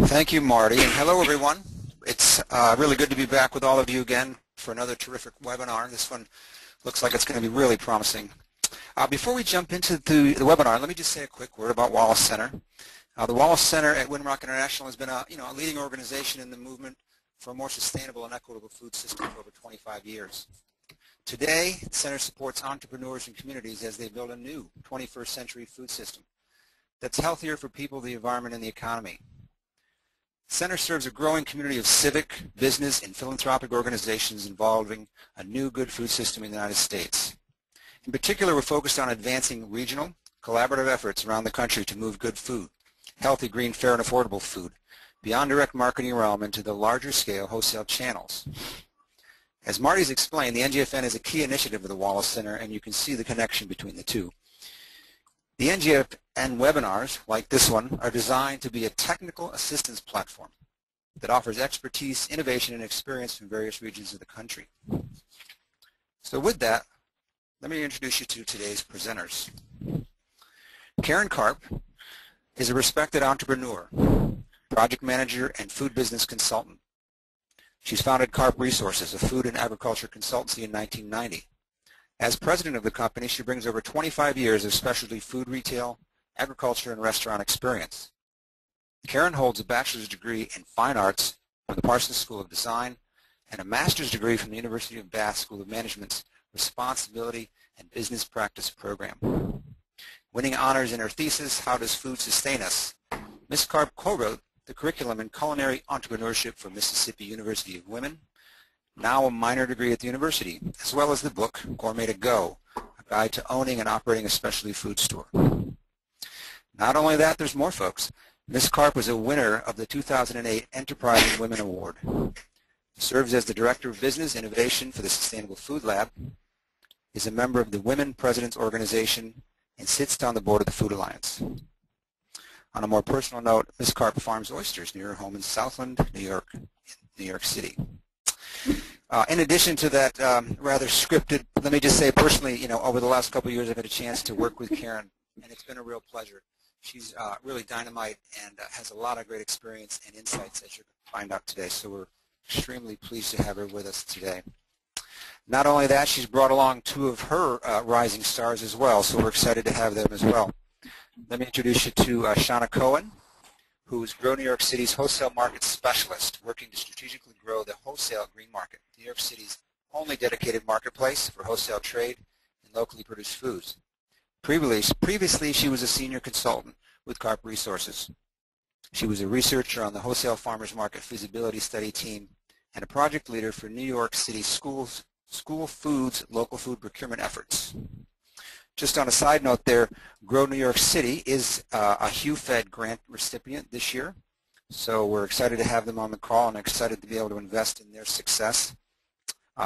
Thank you, Marty, and hello, everyone. It's really good to be back with all of you again for another terrific webinar. This one looks like it's going to be really promising. Before we jump into the webinar, let me just say a quick word about Wallace Center. The Wallace Center at Winrock International has been a leading organization in the movement for a more sustainable and equitable food system for over 25 years. Today, the center supports entrepreneurs and communities as they build a new 21st century food system that's healthier for people, the environment, and the economy. The center serves a growing community of civic, business, and philanthropic organizations involving a new good food system in the United States. In particular, we're focused on advancing regional, collaborative efforts around the country to move good food, healthy, green, fair, and affordable food, beyond direct marketing realm into the larger scale wholesale channels. As Marty's explained, the NGFN is a key initiative of the Wallace Center, and you can see the connection between the two. The NGFN webinars, like this one, are designed to be a technical assistance platform that offers expertise, innovation, and experience from various regions of the country. So with that, let me introduce you to today's presenters. Karen Karp is a respected entrepreneur, project manager, and food business consultant. She's founded Karp Resources, a food and agriculture consultancy, in 1990. As president of the company, she brings over 25 years of specialty food retail, agriculture, and restaurant experience. Karen holds a bachelor's degree in fine arts from the Parsons School of Design and a master's degree from the University of Bath School of Management's Responsibility and Business Practice program. Winning honors in her thesis, How Does Food Sustain Us?, Ms. Karp co-wrote the curriculum in culinary entrepreneurship for Mississippi University of Women, now a minor degree at the university, as well as the book Gourmet to Go, a guide to owning and operating a specialty food store. Not only that, there's more, folks. Ms. Karp was a winner of the 2008 Enterprising Women Award, serves as the Director of Business Innovation for the Sustainable Food Lab, is a member of the Women Presidents Organization, and sits on the board of the Food Alliance. On a more personal note, Ms. Karp farms oysters near her home in Southland, New York City. In addition to that rather scripted, let me just say personally, over the last couple of years I've had a chance to work with Karen, and it's been a real pleasure. She's really dynamite and has a lot of great experience and insights, as you're going to find out today, so we're extremely pleased to have her with us today. Not only that, she's brought along two of her rising stars as well, so we're excited to have them as well. Let me introduce you to Shauna Cohen, who is Grow New York City's wholesale market specialist, working to strategically grow the wholesale green market, New York City's only dedicated marketplace for wholesale trade and locally produced foods. Previously, she was a senior consultant with Karp Resources. She was a researcher on the Wholesale Farmers Market Feasibility Study team and a project leader for New York City school foods local food procurement efforts. Just on a side note there, Grow New York City is a HuFed grant recipient this year, so we're excited to have them on the call and excited to be able to invest in their success.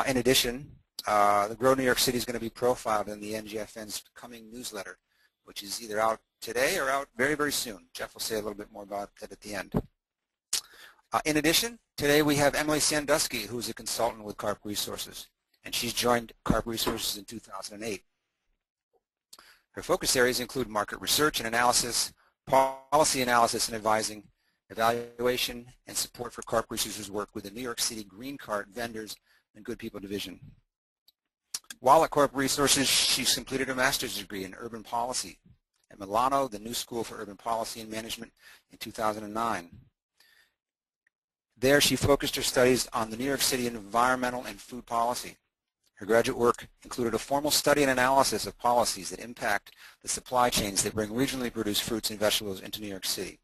In addition, the Grow New York City is going to be profiled in the NGFN's coming newsletter, which is either out today or out very, very soon. Jeff will say a little bit more about that at the end. In addition, today we have Emily Sandusky, who is a consultant with Karp Resources, and she's joined Karp Resources in 2008. Her focus areas include market research and analysis, policy analysis and advising, evaluation, and support for Karp Resources' work with the New York City Green Cart Vendors and Good People Division. While at Karp Resources, she's completed a master's degree in urban policy at Milano, the New School for Urban Policy and Management, in 2009. There, she focused her studies on the New York City environmental and food policy. Her graduate work included a formal study and analysis of policies that impact the supply chains that bring regionally produced fruits and vegetables into New York City.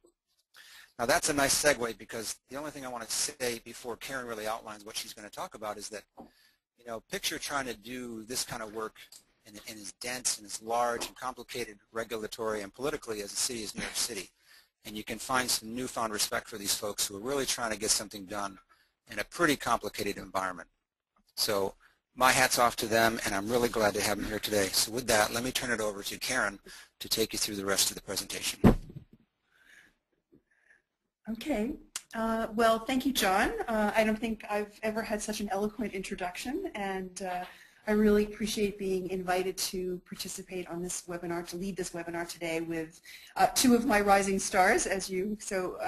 Now that's a nice segue, because the only thing I want to say before Karen really outlines what she's going to talk about is that, picture trying to do this kind of work in as dense and as large and complicated regulatory and politically as a city as New York City. And you can find some newfound respect for these folks who are really trying to get something done in a pretty complicated environment. So my hat's off to them, and I'm really glad to have them here today. So with that, let me turn it over to Karen to take you through the rest of the presentation. Okay. Well, thank you, John. I don't think I've ever had such an eloquent introduction, and I really appreciate being invited to participate on this webinar, to lead this webinar today with two of my rising stars, as you so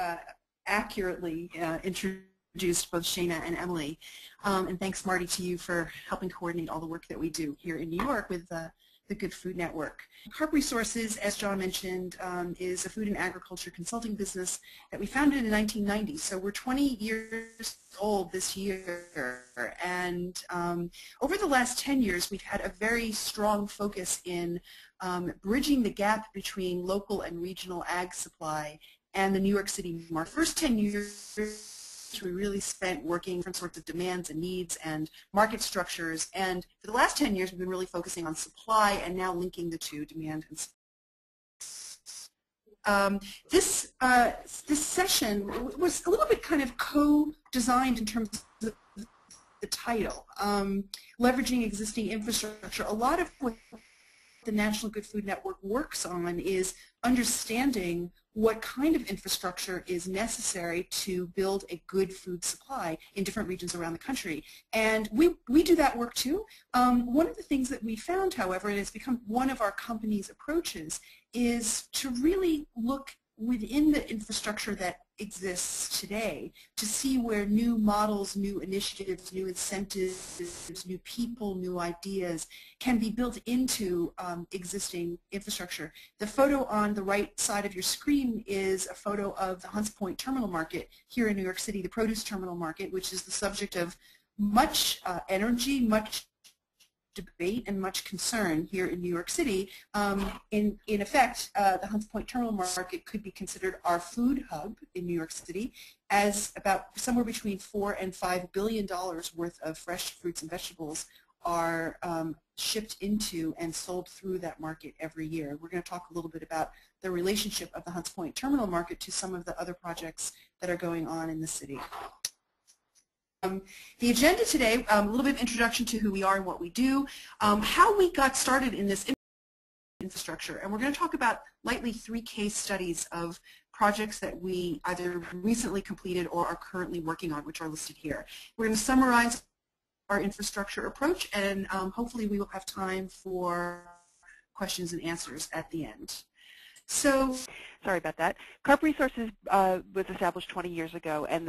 accurately introduced both Shana and Emily. And thanks, Marty, to you for helping coordinate all the work that we do here in New York with the Good Food Network. Karp Resources, as John mentioned, is a food and agriculture consulting business that we founded in 1990. So we're 20 years old this year. And over the last 10 years, we've had a very strong focus in bridging the gap between local and regional ag supply and the New York City market. First 10 years, we really spent working different sorts of demands and needs and market structures, and for the last 10 years we've been really focusing on supply and now linking the two, demand and supply. This session was a little bit kind of co-designed in terms of the title, leveraging existing infrastructure. A lot of what the National Good Food Network works on is understanding what kind of infrastructure is necessary to build a good food supply in different regions around the country. And we do that work too. One of the things that we found, however, and it's become one of our company's approaches, is to really look within the infrastructure that exists today to see where new models, new initiatives, new incentives, new people, new ideas can be built into existing infrastructure. The photo on the right side of your screen is a photo of the Hunts Point Terminal Market here in New York City, the produce terminal market, which is the subject of much energy, much debate and much concern here in New York City. In effect, the Hunts Point Terminal Market could be considered our food hub in New York City, as about somewhere between $4 and $5 billion worth of fresh fruits and vegetables are shipped into and sold through that market every year. We're going to talk a little bit about the relationship of the Hunts Point Terminal Market to some of the other projects that are going on in the city. The agenda today, a little bit of introduction to who we are and what we do, how we got started in this infrastructure, and we're going to talk about lightly 3 case studies of projects that we either recently completed or are currently working on, which are listed here. We're going to summarize our infrastructure approach, and hopefully we will have time for questions and answers at the end. So, sorry about that. Karp Resources was established 20 years ago, and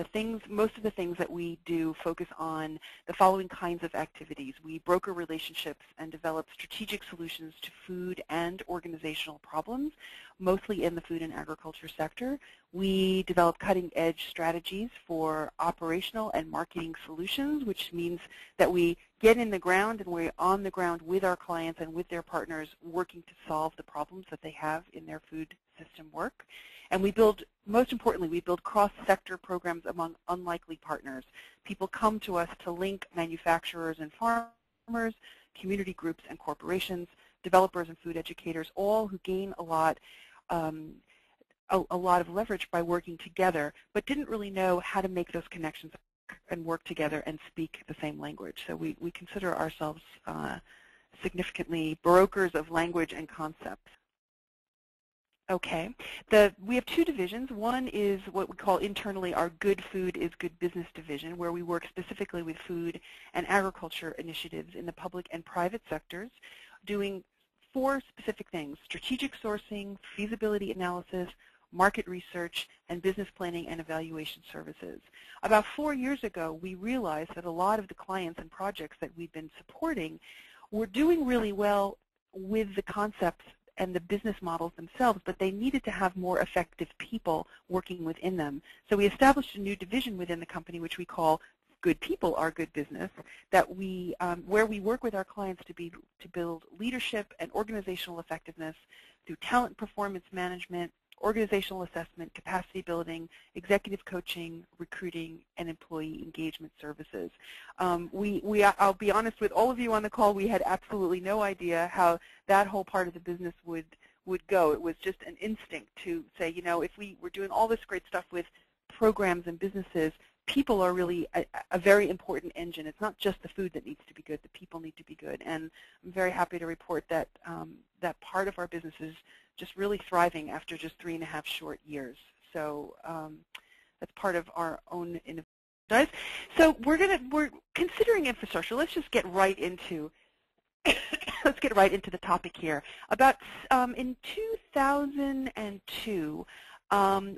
most of the things that we do focus on the following kinds of activities. We broker relationships and develop strategic solutions to food and organizational problems, mostly in the food and agriculture sector. We develop cutting-edge strategies for operational and marketing solutions, which means that we get in the ground and we're on the ground with our clients and with their partners working to solve the problems that they have in their food system work. And we build, most importantly, we build cross-sector programs among unlikely partners. People come to us to link manufacturers and farmers, community groups and corporations, developers and food educators, all who gain a lot of leverage by working together, but didn't really know how to make those connections and work together and speak the same language. So we consider ourselves significantly brokers of language and concepts. Okay, we have 2 divisions. One is what we call internally our Good Food is Good Business division, where we work specifically with food and agriculture initiatives in the public and private sectors, doing 4 specific things: strategic sourcing, feasibility analysis, market research, and business planning and evaluation services. About 4 years ago, we realized that a lot of the clients and projects that we've been supporting were doing really well with the concepts and the business models themselves, but they needed to have more effective people working within them. So we established a new division within the company, which we call Good People Are Good Business, that where we work with our clients to build leadership and organizational effectiveness through talent performance management, organizational assessment, capacity building, executive coaching, recruiting, and employee engagement services. I'll be honest with all of you on the call, we had absolutely no idea how that whole part of the business would go. It was just an instinct to say, you know, if we were doing all this great stuff with programs and businesses, people are really a very important engine. It's not just the food that needs to be good, the people need to be good. And I'm very happy to report that that part of our business is just really thriving after just 3.5 short years. So that's part of our own innovation. So we're considering infrastructure. Let's just get right into the topic here. About in 2002,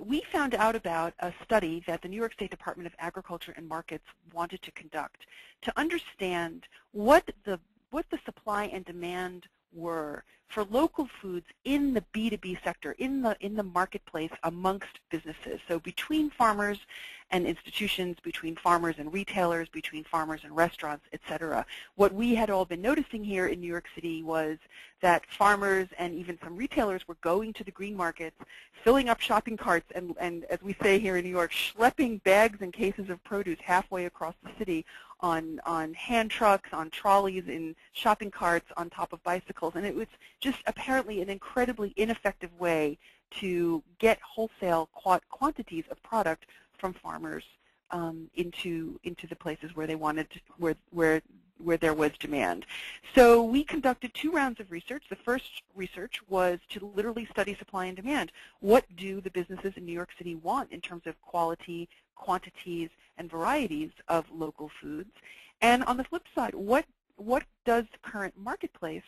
we found out about a study that the New York State Department of Agriculture and Markets wanted to conduct to understand what the supply and demand were for local foods in the B2B sector, in the marketplace amongst businesses. So between farmers and institutions, between farmers and retailers, between farmers and restaurants, etc. What we had all been noticing here in New York City was that farmers and even some retailers were going to the green markets, filling up shopping carts, and as we say here in New York, schlepping bags and cases of produce halfway across the city on hand trucks, on trolleys, in shopping carts, on top of bicycles. And it was just apparently an incredibly ineffective way to get wholesale quantities of product from farmers into the places where they wanted to, where there was demand. So we conducted 2 rounds of research. The first research was to literally study supply and demand. What do the businesses in New York City want in terms of quality, quantities, and varieties of local foods? And on the flip side, what does the current marketplace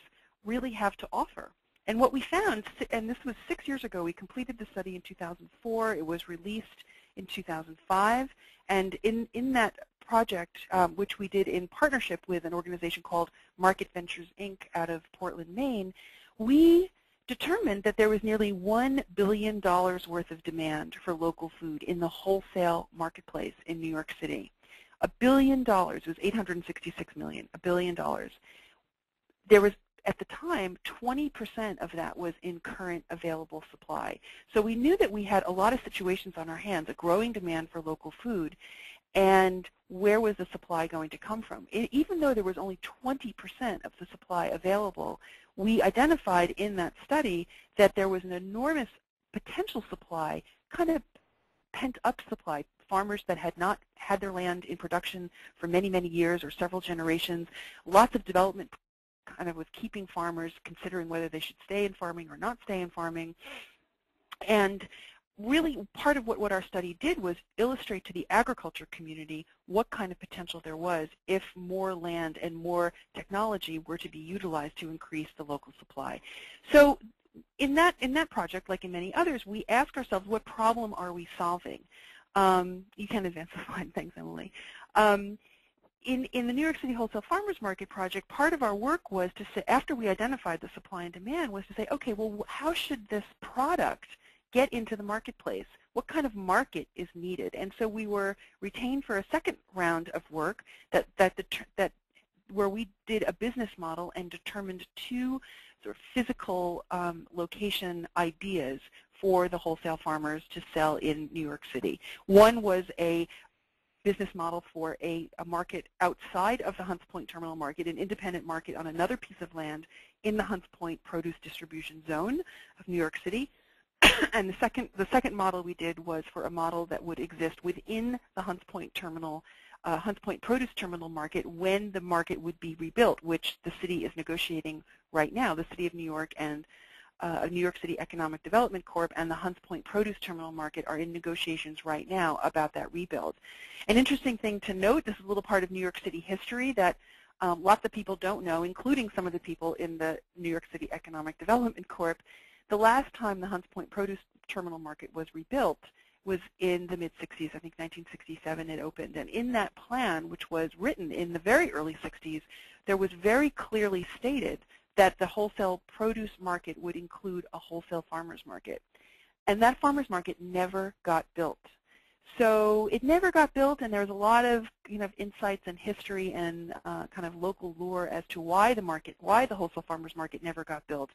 really have to offer? And what we found, and this was 6 years ago, we completed the study in 2004. It was released in 2005. And in that project, which we did in partnership with an organization called Market Ventures, Inc. out of Portland, Maine, we determined that there was nearly $1 billion worth of demand for local food in the wholesale marketplace in New York City. $1 billion. It was $866 million. $1 billion. There was, at the time, 20% of that was in current available supply. So we knew that we had a lot of situations on our hands, a growing demand for local food, and where was the supply going to come from? Even though there was only 20% of the supply available, we identified in that study that there was an enormous potential supply, kind of pent-up supply. Farmers that had not had their land in production for many, many years or several generations, lots of development kind of was keeping farmers considering whether they should stay in farming or not stay in farming. And really part of what our study did was illustrate to the agriculture community what kind of potential there was if more land and more technology were to be utilized to increase the local supply. So in that project, like in many others, we asked ourselves, what problem are we solving? You can advance the slide. Thanks, Emily. In the New York City Wholesale Farmers Market project, part of our work was to say, after we identified the supply and demand, was to say, okay, well, how should this product get into the marketplace? What kind of market is needed? And so we were retained for a second round of work where we did a business model and determined 2 sort of physical location ideas for the wholesale farmers to sell in New York City. One was a business model for a market outside of the Hunts Point Terminal Market, an independent market on another piece of land in the Hunts Point produce distribution zone of New York City. And the second model we did was for a model that would exist within the Hunts Point Terminal, Hunts Point Produce Terminal Market when the market would be rebuilt, which the city is negotiating right now. The City of New York and New York City Economic Development Corp. And the Hunts Point Produce Terminal Market are in negotiations right now about that rebuild. An interesting thing to note, this is a little part of New York City history that lots of people don't know, including some of the people in the New York City Economic Development Corp. The last time the Hunts Point Produce Terminal Market was rebuilt was in the mid-60s. I think 1967 it opened. And in that plan, which was written in the very early 60s, there was very clearly stated that the wholesale produce market would include a wholesale farmers market. And that farmers market never got built. So it never got built, and there's a lot of insights and history and kind of local lore as to why the wholesale farmers market never got built.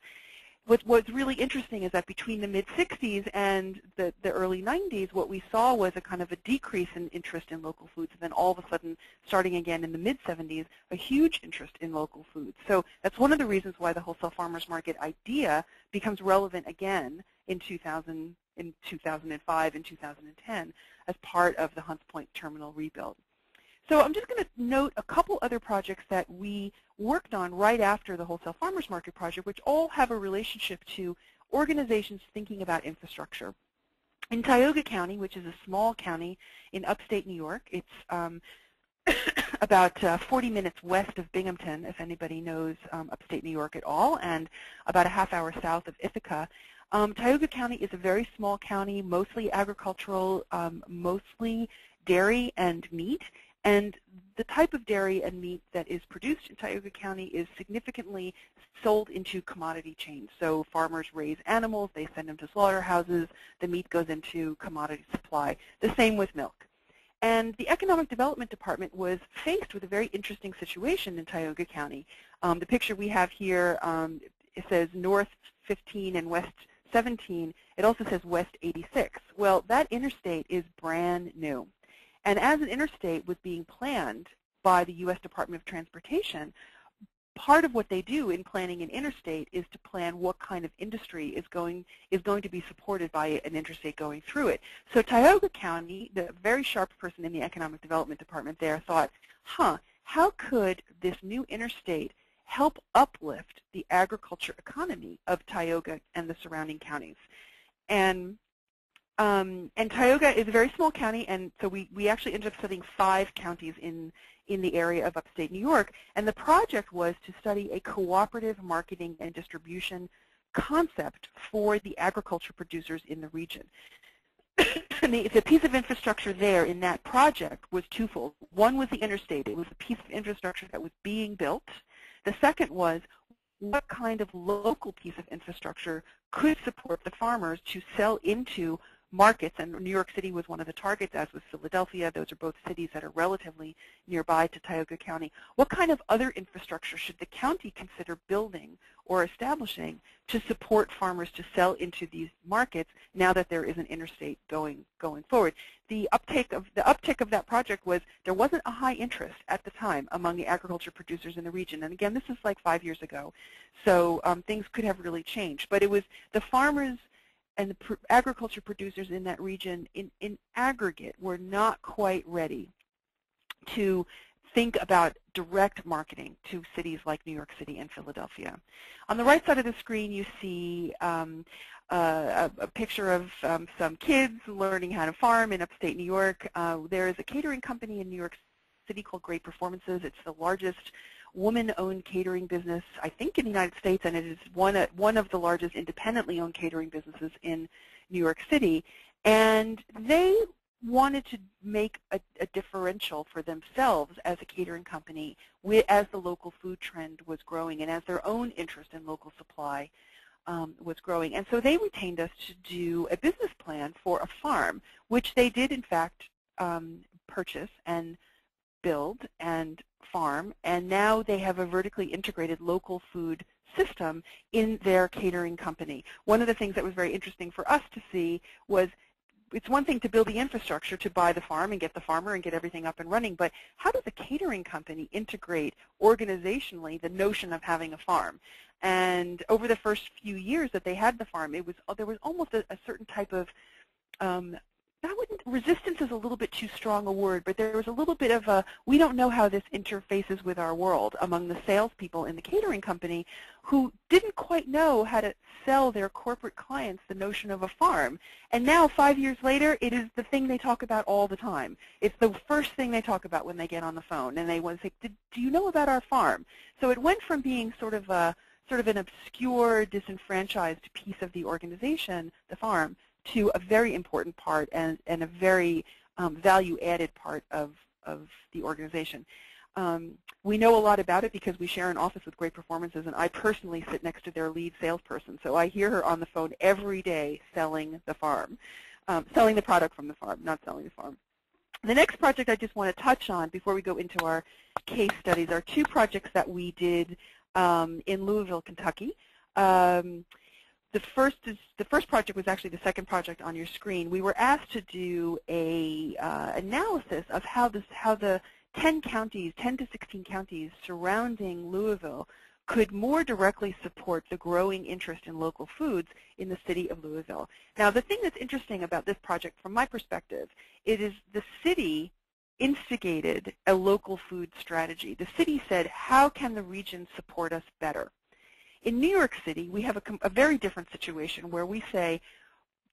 What's really interesting is that between the mid-60s and the early 90s, what we saw was a kind of a decrease in interest in local foods, and then all of a sudden, starting again in the mid-70s, a huge interest in local foods. So that's one of the reasons why the wholesale farmers market idea becomes relevant again in 2000, in 2005 and 2010 as part of the Hunts Point Terminal rebuild. So I'm just going to note a couple other projects that we worked on right after the Wholesale Farmers Market project, which all have a relationship to organizations thinking about infrastructure. In Tioga County, which is a small county in upstate New York, it's about 40 minutes west of Binghamton, if anybody knows upstate New York at all, and about a half-hour south of Ithaca. Tioga County is a very small county, mostly agricultural, mostly dairy and meat. And the type of dairy and meat that is produced in Tioga County is significantly sold into commodity chains. So farmers raise animals, they send them to slaughterhouses, the meat goes into commodity supply. The same with milk. And the Economic Development Department was faced with a very interesting situation in Tioga County. The picture we have here, it says North 15 and West 17. It also says West 86. Well, that interstate is brand new. And as an interstate was being planned by the U.S. Department of Transportation, part of what they do in planning an interstate is to plan what kind of industry is going to be supported by an interstate going through it. So Tioga County, the very sharp person in the Economic Development Department there, thought, how could this new interstate help uplift the agriculture economy of Tioga and the surrounding counties? And Tioga is a very small county, and so we actually ended up studying 5 counties in the area of upstate New York. And the project was to study a cooperative marketing and distribution concept for the agriculture producers in the region. The piece of infrastructure there in that project was twofold. One was the interstate. It was a piece of infrastructure that was being built. The second was what kind of local piece of infrastructure could support the farmers to sell into markets, and New York City was one of the targets, as was Philadelphia. Those are both cities that are relatively nearby to Tioga County. What kind of other infrastructure should the county consider building or establishing to support farmers to sell into these markets now that there is an interstate going forward? The uptick of that project was there wasn't a high interest at the time among the agriculture producers in the region. And again, this is like 5 years ago, so things could have really changed. But it was the farmers and the agriculture producers in that region in aggregate were not quite ready to think about direct marketing to cities like New York City and Philadelphia. On the right side of the screen, you see a picture of some kids learning how to farm in upstate New York. There is a catering company in New York City called Great Performances. It's the largest woman-owned catering business, I think, in the United States, and it is one of the largest independently owned catering businesses in New York City. And they wanted to make a differential for themselves as a catering company as the local food trend was growing and as their own interest in local supply was growing. And so they retained us to do a business plan for a farm, which they did, in fact, purchase and build and farm, and now they have a vertically integrated local food system in their catering company. One of the things that was very interesting for us to see was it's one thing to build the infrastructure to buy the farm and get the farmer and get everything up and running, but how does a catering company integrate organizationally the notion of having a farm? And over the first few years that they had the farm, there was almost a certain type of resistance is a little bit too strong a word, but there was a little bit of a, we don't know how this interfaces with our world among the salespeople in the catering company who didn't quite know how to sell their corporate clients the notion of a farm. And now, 5 years later, it is the thing they talk about all the time. It's the first thing they talk about when they get on the phone, and they want to say, do you know about our farm? So it went from being sort of an obscure, disenfranchised piece of the organization, the farm, to a very important part and a very value-added part of the organization. We know a lot about it because we share an office with Great Performances, and I personally sit next to their lead salesperson. So I hear her on the phone every day selling the farm, selling the product from the farm, not selling the farm. The next project I just want to touch on before we go into our case studies are 2 projects that we did in Louisville, Kentucky. The first project was actually the second project on your screen. We were asked to do a analysis of how the 10 to 16 counties surrounding Louisville could more directly support the growing interest in local foods in the city of Louisville. Now, the thing that's interesting about this project from my perspective, it is the city instigated a local food strategy. The city said, how can the region support us better? In New York City, we have a very different situation where we say,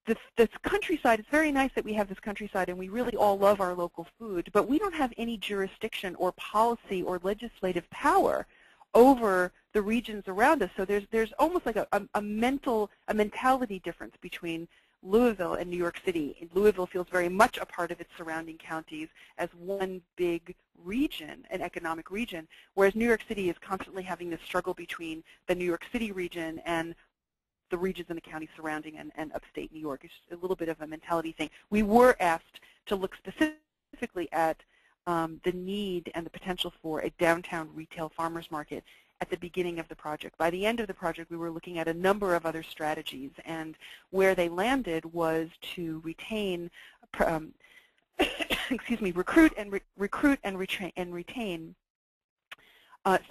this countryside, it's very nice that we have this countryside and we really all love our local food, but we don't have any jurisdiction or policy or legislative power over the regions around us. So there's almost like a mentality difference between Louisville and New York City. Louisville feels very much a part of its surrounding counties as one big region, an economic region, whereas New York City is constantly having this struggle between the New York City region and the regions in the county surrounding and upstate New York. It's just a little bit of a mentality thing. We were asked to look specifically at the need and the potential for a downtown retail farmers market at the beginning of the project. By the end of the project, we were looking at a number of other strategies, and where they landed was to retain, excuse me, recruit and retain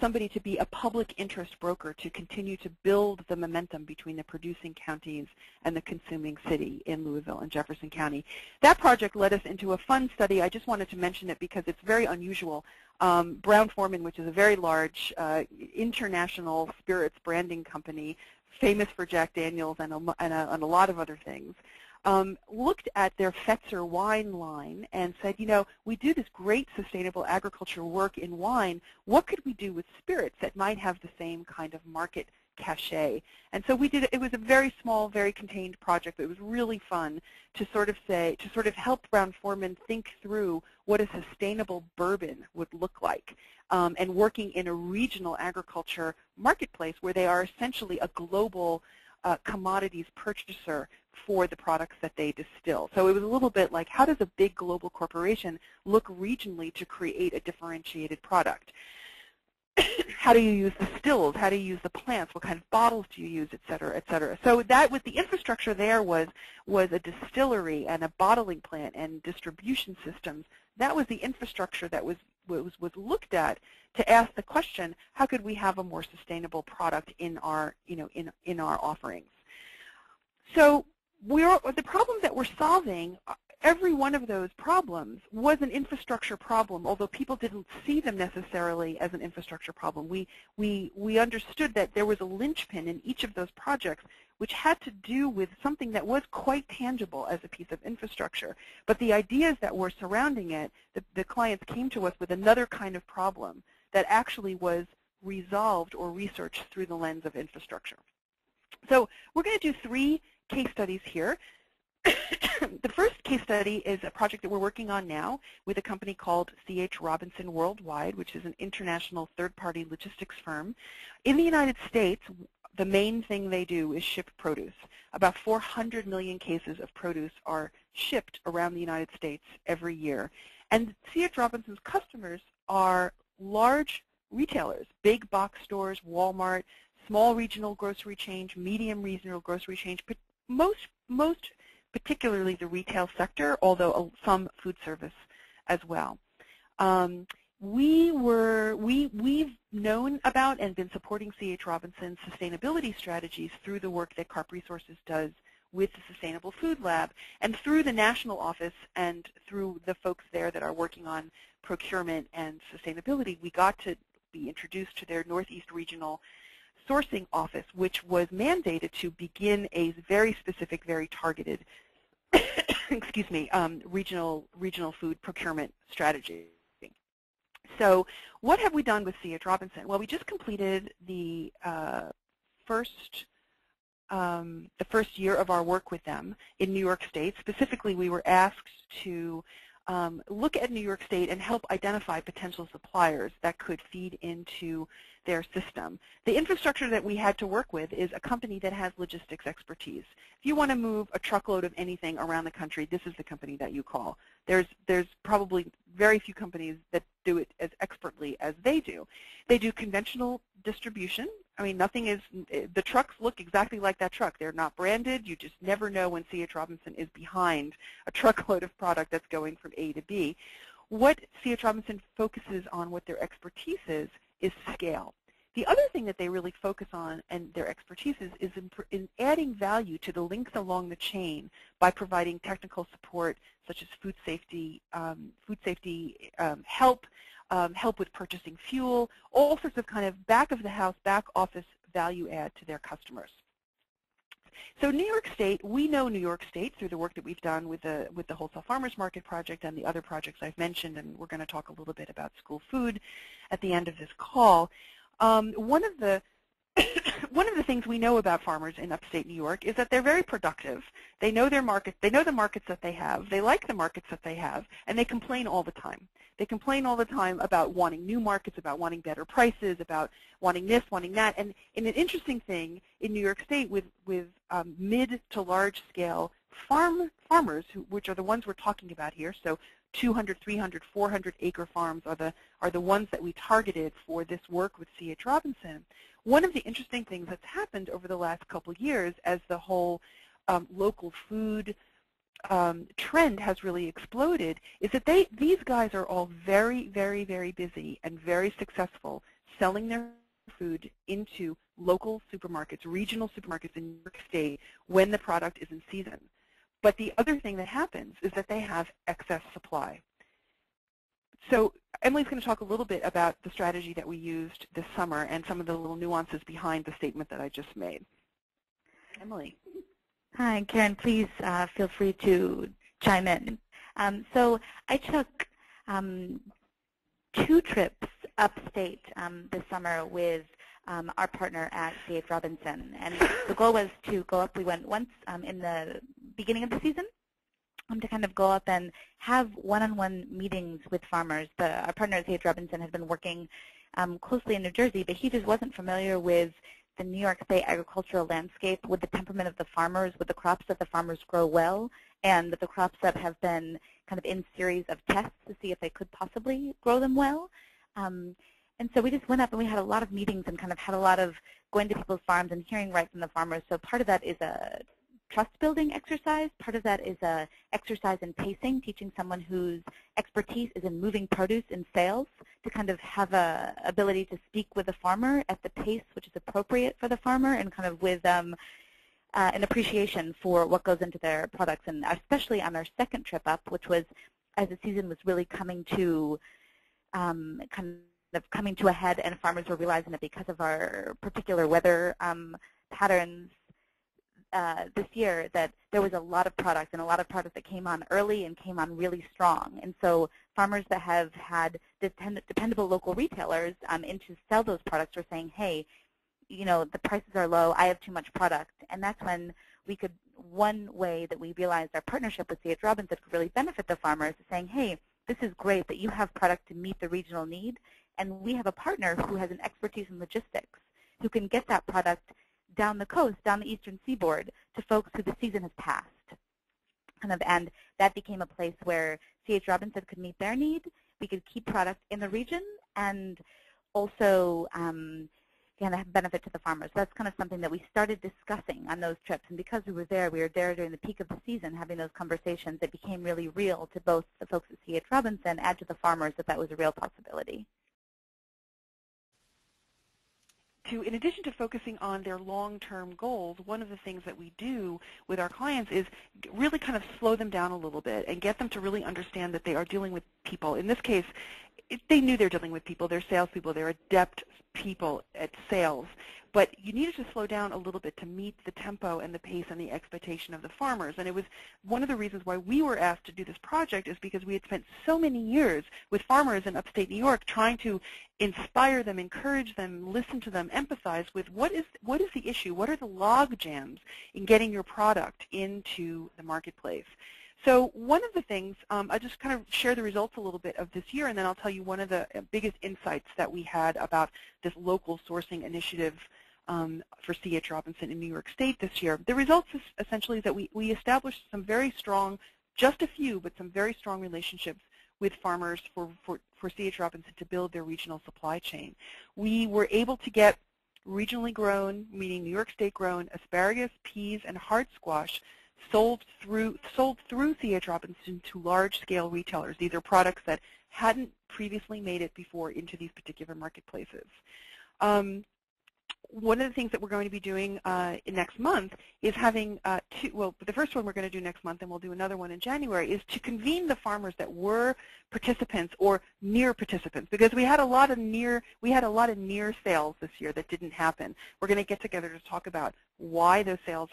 somebody to be a public interest broker to continue to build the momentum between the producing counties and the consuming city in Louisville and Jefferson County. That project led us into a fun study. I just wanted to mention it because it's very unusual. Brown-Forman, which is a very large international spirits branding company, famous for Jack Daniels and a lot of other things, looked at their Fetzer wine line and said, you know, we do this great sustainable agriculture work in wine. What could we do with spirits that might have the same kind of market cachet? And so we did. It was a very small, very contained project, but it was really fun to sort of help Brown-Forman think through what a sustainable bourbon would look like, and working in a regional agriculture marketplace where they are essentially a global commodities purchaser for the products that they distill. So it was a little bit like, how does a big global corporation look regionally to create a differentiated product? How do you use the stills? How do you use the plants? What kind of bottles do you use, et cetera, et cetera? So that with the infrastructure there was a distillery and a bottling plant and distribution systems. That was the infrastructure that was looked at to ask the question, how could we have a more sustainable product in our, in our offerings? So the problem that we're solving, every one of those problems was an infrastructure problem, although people didn't see them necessarily as an infrastructure problem. We understood that there was a linchpin in each of those projects which had to do with something that was quite tangible as a piece of infrastructure. But the ideas that were surrounding it, the clients came to us with another kind of problem that actually was resolved or researched through the lens of infrastructure. So we're going to do 3 case studies here. The first case study is a project that we're working on now with a company called C.H. Robinson Worldwide, which is an international third-party logistics firm. In the United States, the main thing they do is ship produce. About 400 million cases of produce are shipped around the United States every year. And C.H. Robinson's customers are large retailers, big box stores, Walmart, small regional grocery chain, medium regional grocery chain, but most particularly the retail sector, although some food service as well. We've known about and been supporting C.H. Robinson's sustainability strategies through the work that Karp Resources does with the Sustainable Food Lab, and through the national office and through the folks there that are working on procurement and sustainability. We got to be introduced to their Northeast Regional Sourcing Office, which was mandated to begin a very specific, very targeted excuse me, regional food procurement strategy. So what have we done with C.H. Robinson? Well, we just completed the first year of our work with them in New York State. Specifically, we were asked to look at New York State and help identify potential suppliers that could feed into their system. The infrastructure that we had to work with is a company that has logistics expertise. If you want to move a truckload of anything around the country, this is the company that you call. There's probably very few companies that do it as expertly as they do. They do conventional distribution. I mean, nothing is, the trucks look exactly like that truck. They're not branded. You just never know when C.H. Robinson is behind a truckload of product that's going from A to B. What C.H. Robinson focuses on, what their expertise is scale. The other thing that they really focus on, and their expertise is in adding value to the links along the chain by providing technical support such as food safety help, help with purchasing fuel, all sorts of kind of back of the house, back office value add to their customers. So New York State, we know New York State through the work that we've done with the Wholesale Farmers Market project and the other projects I've mentioned, and we're going to talk a little bit about school food at the end of this call. One of the one of the things we know about farmers in upstate New York is that they're very productive. They know their market. They know the markets that they have. They like the markets that they have, and they complain all the time. They complain all the time about wanting new markets, about wanting better prices, about wanting this, wanting that. And an interesting thing in New York State with mid to large scale farmers, which are the ones we're talking about here, so 200, 300, 400 acre farms are the ones that we targeted for this work with C.H. Robinson. One of the interesting things that's happened over the last couple of years as the whole local food trend has really exploded is that these guys are all very, very, very busy and very successful selling their food into local supermarkets, regional supermarkets in New York State when the product is in season. But the other thing that happens is that they have excess supply. So Emily's going to talk a little bit about the strategy that we used this summer and some of the little nuances behind the statement that I just made. Emily. Hi, Karen, please feel free to chime in. So I took 2 trips upstate this summer with our partner at C.H. Robinson. And the goal was to go up. We went once in the beginning of the season to kind of go up and have one-on-one meetings with farmers. Our partner at C.H. Robinson had been working closely in New Jersey, but he just wasn't familiar with the New York State agricultural landscape, with the temperament of the farmers, with the crops that the farmers grow well, and the crops that have been kind of in series of tests to see if they could possibly grow them well. And so we just went up and we had a lot of meetings and kind of had a lot of going to people's farms and hearing right from the farmers. So part of that is a trust-building exercise. Part of that is a exercise in pacing, teaching someone whose expertise is in moving produce in sales to kind of have a ability to speak with the farmer at the pace which is appropriate for the farmer and kind of with an appreciation for what goes into their products. And especially on our second trip up, which was as the season was really coming to coming to a head, and farmers were realizing that because of our particular weather patterns this year, that there was a lot of product and a lot of product that came on early and came on really strong. And so farmers that have had dependable local retailers in to sell those products were saying, hey, you know, the prices are low, I have too much product. And that's when we could, one way that we realized our partnership with C.H. Robinson could really benefit the farmers is saying, hey, this is great that you have product to meet the regional need, and we have a partner who has an expertise in logistics who can get that product down the coast, down the eastern seaboard, to folks who the season has passed. And that became a place where C.H. Robinson could meet their need. We could keep product in the region and also kind of have benefit to the farmers. So that's kind of something that we started discussing on those trips. And because we were there during the peak of the season having those conversations, it became really real to both the folks at C.H. Robinson and to the farmers that was a real possibility. In addition to focusing on their long-term goals, one of the things that we do with our clients is really kind of slow them down a little bit and get them to really understand that they are dealing with people. In this case, they knew they're dealing with people. They're salespeople. They're adept people at sales. But you needed to slow down a little bit to meet the tempo and the pace and the expectation of the farmers. And it was one of the reasons why we were asked to do this project is because we had spent so many years with farmers in upstate New York trying to inspire them, encourage them, listen to them, empathize with what is the issue, what are the log jams in getting your product into the marketplace. So one of the things, I'll just kind of share the results a little bit of this year, and then I'll tell you one of the biggest insights that we had about this local sourcing initiative for C.H. Robinson in New York State this year. The results is essentially that we established some very strong, just a few, but some very strong relationships with farmers for C.H. Robinson to build their regional supply chain. We were able to get regionally grown, meaning New York State grown, asparagus, peas, and hard squash sold through C.H. Robinson to large-scale retailers. These are products that hadn't previously made it before into these particular marketplaces. One of the things that we're going to be doing next month is having the first one we're going to do next month, and we'll do another one in January, is to convene the farmers that were participants or near participants, because we had a lot of near sales this year that didn't happen. We're going to get together to talk about why those sales,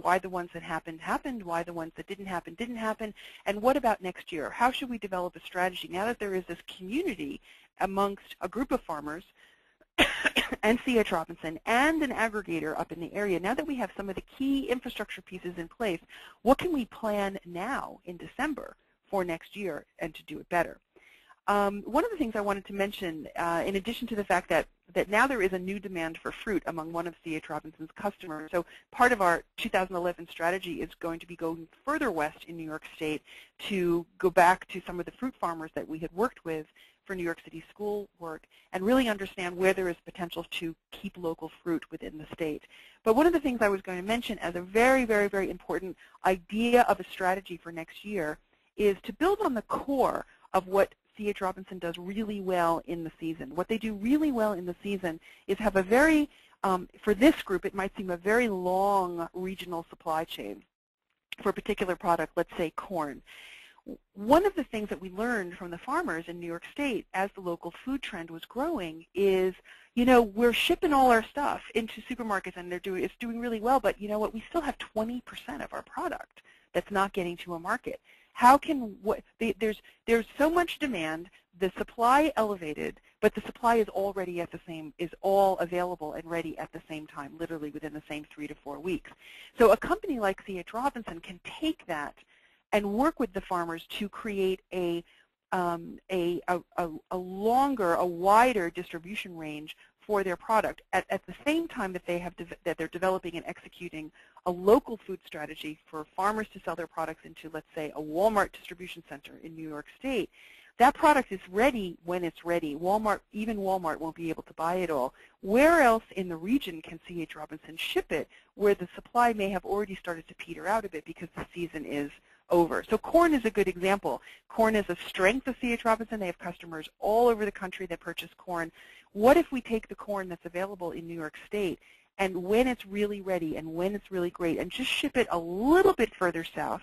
why the ones that happened, why the ones that didn't happen, and what about next year? How should we develop a strategy now that there is this community amongst a group of farmers and C.H. Robinson and an aggregator up in the area, now that we have some of the key infrastructure pieces in place, what can we plan now in December for next year and to do it better? One of the things I wanted to mention, in addition to the fact that now there is a new demand for fruit among one of C.H. Robinson's customers. So part of our 2011 strategy is going to be going further west in New York State to go back to some of the fruit farmers that we had worked with for New York City school work and really understand where there is potential to keep local fruit within the state. But one of the things I was going to mention as a very, very, very important idea of a strategy for next year is to build on the core of what C.H. Robinson does really well in the season. What they do really well in the season is have a very, for this group, it might seem a very long regional supply chain for a particular product, let's say corn. One of the things that we learned from the farmers in New York State as the local food trend was growing is, you know, we're shipping all our stuff into supermarkets and it's doing really well, but you know what, we still have 20% of our product that's not getting to a market. How can, there's so much demand, the supply elevated, but the supply is already at the same, is all available and ready at the same time, literally within the same 3 to 4 weeks. So a company like C.H. Robinson can take that and work with the farmers to create a longer, a wider distribution range for their product at the same time that they're developing and executing a local food strategy for farmers to sell their products into, let's say, a Walmart distribution center in New York State. That product is ready when it's ready. Even Walmart won't be able to buy it all. Where else in the region can C.H. Robinson ship it where the supply may have already started to peter out a bit because the season is over? So corn is a good example. Corn is a strength of C.H. Robinson. They have customers all over the country that purchase corn. What if we take the corn that's available in New York State and when it's really ready and when it's really great and just ship it a little bit further south,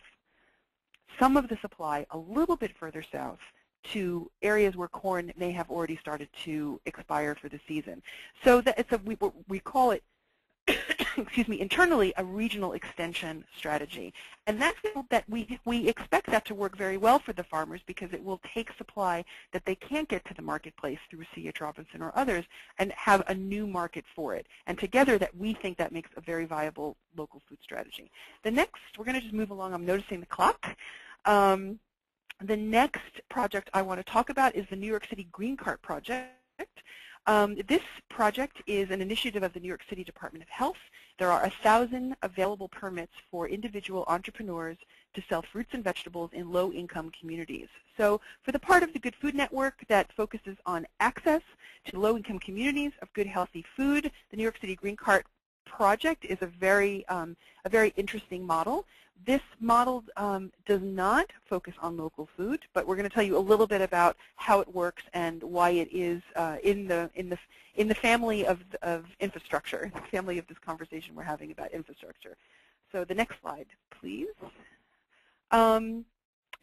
some of the supply a little bit further south, to areas where corn may have already started to expire for the season. So that it's we call it, excuse me, internally a regional extension strategy. And that's that we expect that to work very well for the farmers because it will take supply that they can't get to the marketplace through C.H. Robinson or others and have a new market for it. And together that we think that makes a very viable local food strategy. The next, we're going to just move along. I'm noticing the clock. The next project I want to talk about is the New York City Green Cart project. This project is an initiative of the New York City Department of Health. There are 1,000 available permits for individual entrepreneurs to sell fruits and vegetables in low-income communities. So for the part of the Good Food Network that focuses on access to low-income communities of good, healthy food, the New York City Green Cart project is a very interesting model. This model does not focus on local food, but we're going to tell you a little bit about how it works and why it is in the family of infrastructure, the family of this conversation we're having about infrastructure. So the next slide, please. The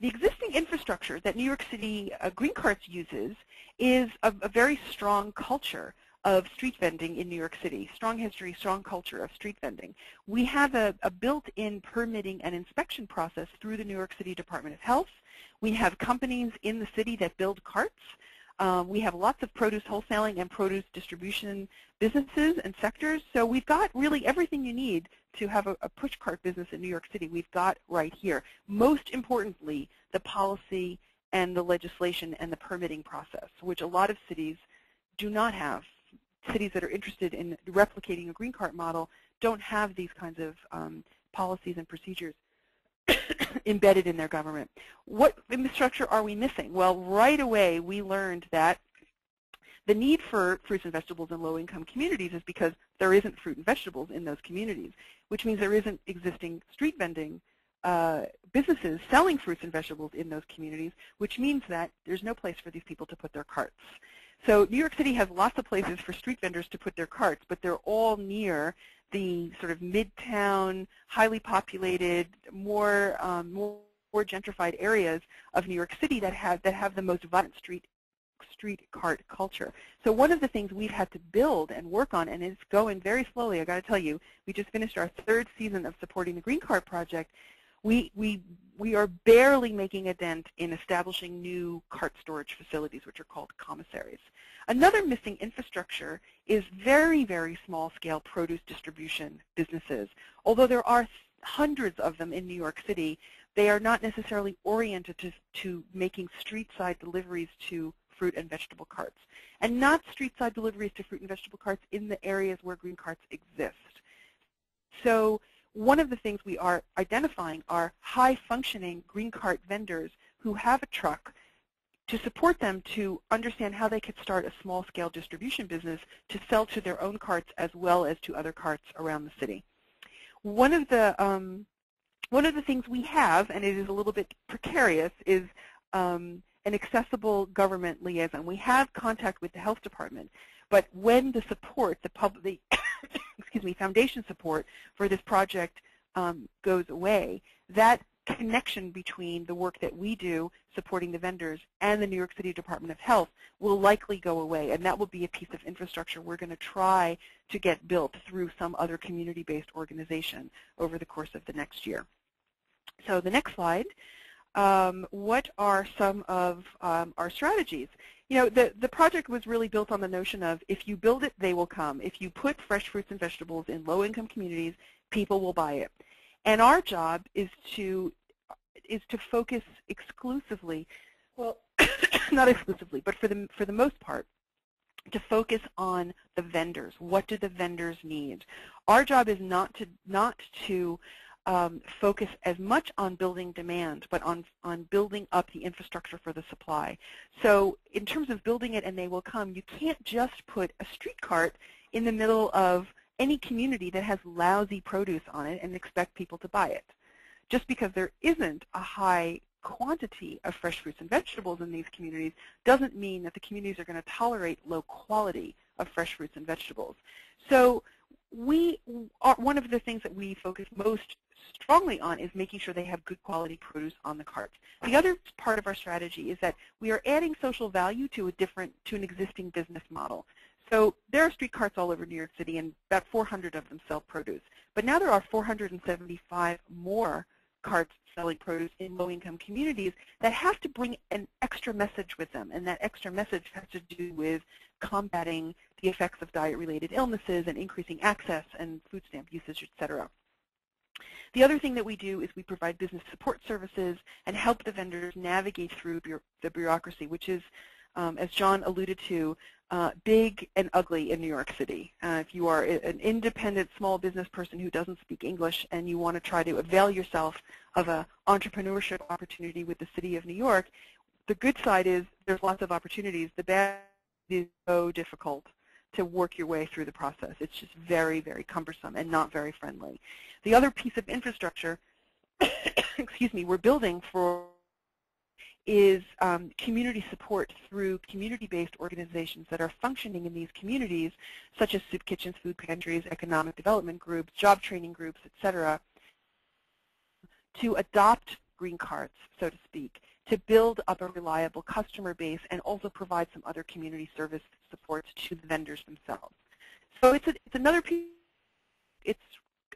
existing infrastructure that New York City Green Carts uses is a very strong culture of street vending in New York City, strong history, strong culture of street vending. We have a built-in permitting and inspection process through the New York City Department of Health. We have companies in the city that build carts. We have lots of produce wholesaling and produce distribution businesses and sectors. So we've got really everything you need to have a push cart business in New York City. We've got right here. Most importantly, the policy and the legislation and the permitting process, which a lot of cities do not have. Cities that are interested in replicating a green cart model don't have these kinds of policies and procedures embedded in their government. What infrastructure are we missing? Well, right away we learned that the need for fruits and vegetables in low-income communities is because there isn't fruit and vegetables in those communities, which means there isn't existing street vending businesses selling fruits and vegetables in those communities, which means that there's no place for these people to put their carts. So New York City has lots of places for street vendors to put their carts, but they're all near the sort of midtown, highly populated, more gentrified areas of New York City that have the most vibrant street cart culture. So one of the things we've had to build and work on, and it's going very slowly, I got to tell you, we just finished our 3rd season of supporting the Green Cart project. We are barely making a dent in establishing new cart storage facilities, which are called commissaries. Another missing infrastructure is very, very small-scale produce distribution businesses. Although there are hundreds of them in New York City, they are not necessarily oriented to making street-side deliveries to fruit and vegetable carts, and not street-side deliveries to fruit and vegetable carts in the areas where green carts exist. So one of the things we are identifying are high-functioning green cart vendors who have a truck, to support them to understand how they could start a small-scale distribution business to sell to their own carts as well as to other carts around the city. One of the things we have, and it is a little bit precarious, is an accessible government liaison. We have contact with the health department, but when the support, the excuse me, foundation support for this project goes away, that connection between the work that we do supporting the vendors and the New York City Department of Health will likely go away, and that will be a piece of infrastructure we're going to try to get built through some other community-based organization over the course of the next year. So the next slide, what are some of our strategies? You know, the project was really built on the notion of if you build it, they will come. If you put fresh fruits and vegetables in low-income communities, people will buy it. And our job is to focus exclusively, well, not exclusively, but for the most part, to focus on the vendors. What do the vendors need? Our job is not to focus as much on building demand, but on building up the infrastructure for the supply. So in terms of building it and they will come, you can't just put a street cart in the middle of any community that has lousy produce on it and expect people to buy it. Just because there isn't a high quantity of fresh fruits and vegetables in these communities doesn't mean that the communities are going to tolerate low quality of fresh fruits and vegetables. So one of the things that we focus most strongly on is making sure they have good quality produce on the carts. The other part of our strategy is that we are adding social value to an existing business model. So there are street carts all over New York City, and about 400 of them sell produce. But now there are 475 more carts selling produce in low-income communities that have to bring an extra message with them, and that extra message has to do with combating the effects of diet-related illnesses and increasing access and food stamp usage, et cetera. The other thing that we do is we provide business support services and help the vendors navigate through the bureaucracy, which is, as John alluded to, big and ugly in New York City. If you are an independent small business person who doesn't speak English and you want to try to avail yourself of an entrepreneurship opportunity with the City of New York, the good side is there's lots of opportunities. The bad is so difficult to work your way through the process. It's just very, very cumbersome and not very friendly. The other piece of infrastructure, excuse me, we're building for is community support through community-based organizations that are functioning in these communities, such as soup kitchens, food pantries, economic development groups, job training groups, et cetera, to adopt green carts, so to speak, to build up a reliable customer base and also provide some other community service supports to the vendors themselves. So it's another piece. It's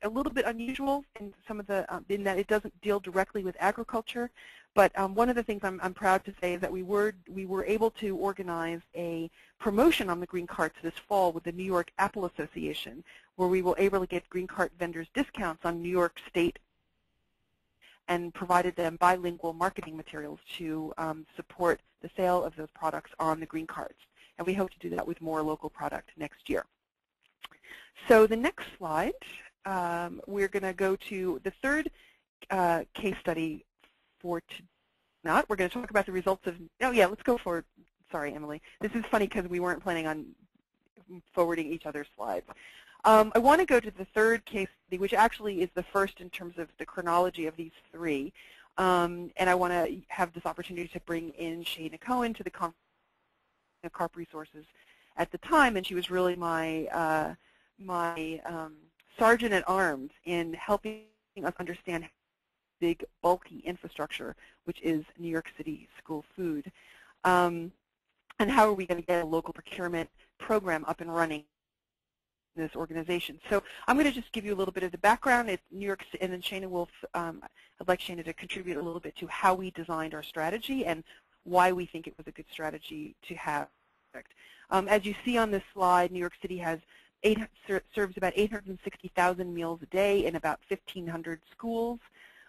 a little bit unusual in some of the in that it doesn't deal directly with agriculture, but one of the things I'm proud to say is that we were able to organize a promotion on the green carts this fall with the New York Apple Association, where we were able to get green cart vendors discounts on New York State and provided them bilingual marketing materials to support the sale of those products on the green carts. And we hope to do that with more local product next year. So the next slide, we're going to go to the third case study for tonight. We're going to talk about the results of, oh yeah, let's go for, sorry Emily, this is funny because we weren't planning on forwarding each other's slides. I want to go to the third case study, which actually is the first in terms of the chronology of these three. And I want to have this opportunity to bring in Shana Cohen to the conference of Karp Resources at the time, and she was really my sergeant at arms in helping us understand big, bulky infrastructure, which is New York City school food. And how are we going to get a local procurement program up and running business organization. So I'm going to just give you a little bit of the background. It's New York City, and then Shana will, I'd like Shana to contribute a little bit to how we designed our strategy and why we think it was a good strategy to have. As you see on this slide, New York City has serves about 860,000 meals a day in about 1,500 schools.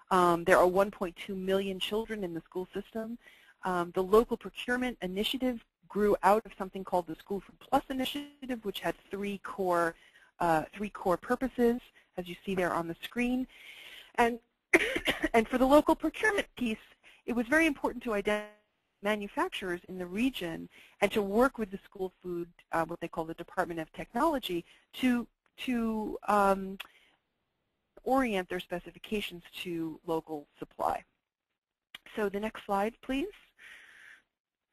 There are 1.2 million children in the school system. The local procurement initiative grew out of something called the School Food Plus initiative, which had three core purposes, as you see there on the screen. And, and for the local procurement piece, it was very important to identify manufacturers in the region and to work with the school food, what they call the Department of Technology, to orient their specifications to local supply. So the next slide, please.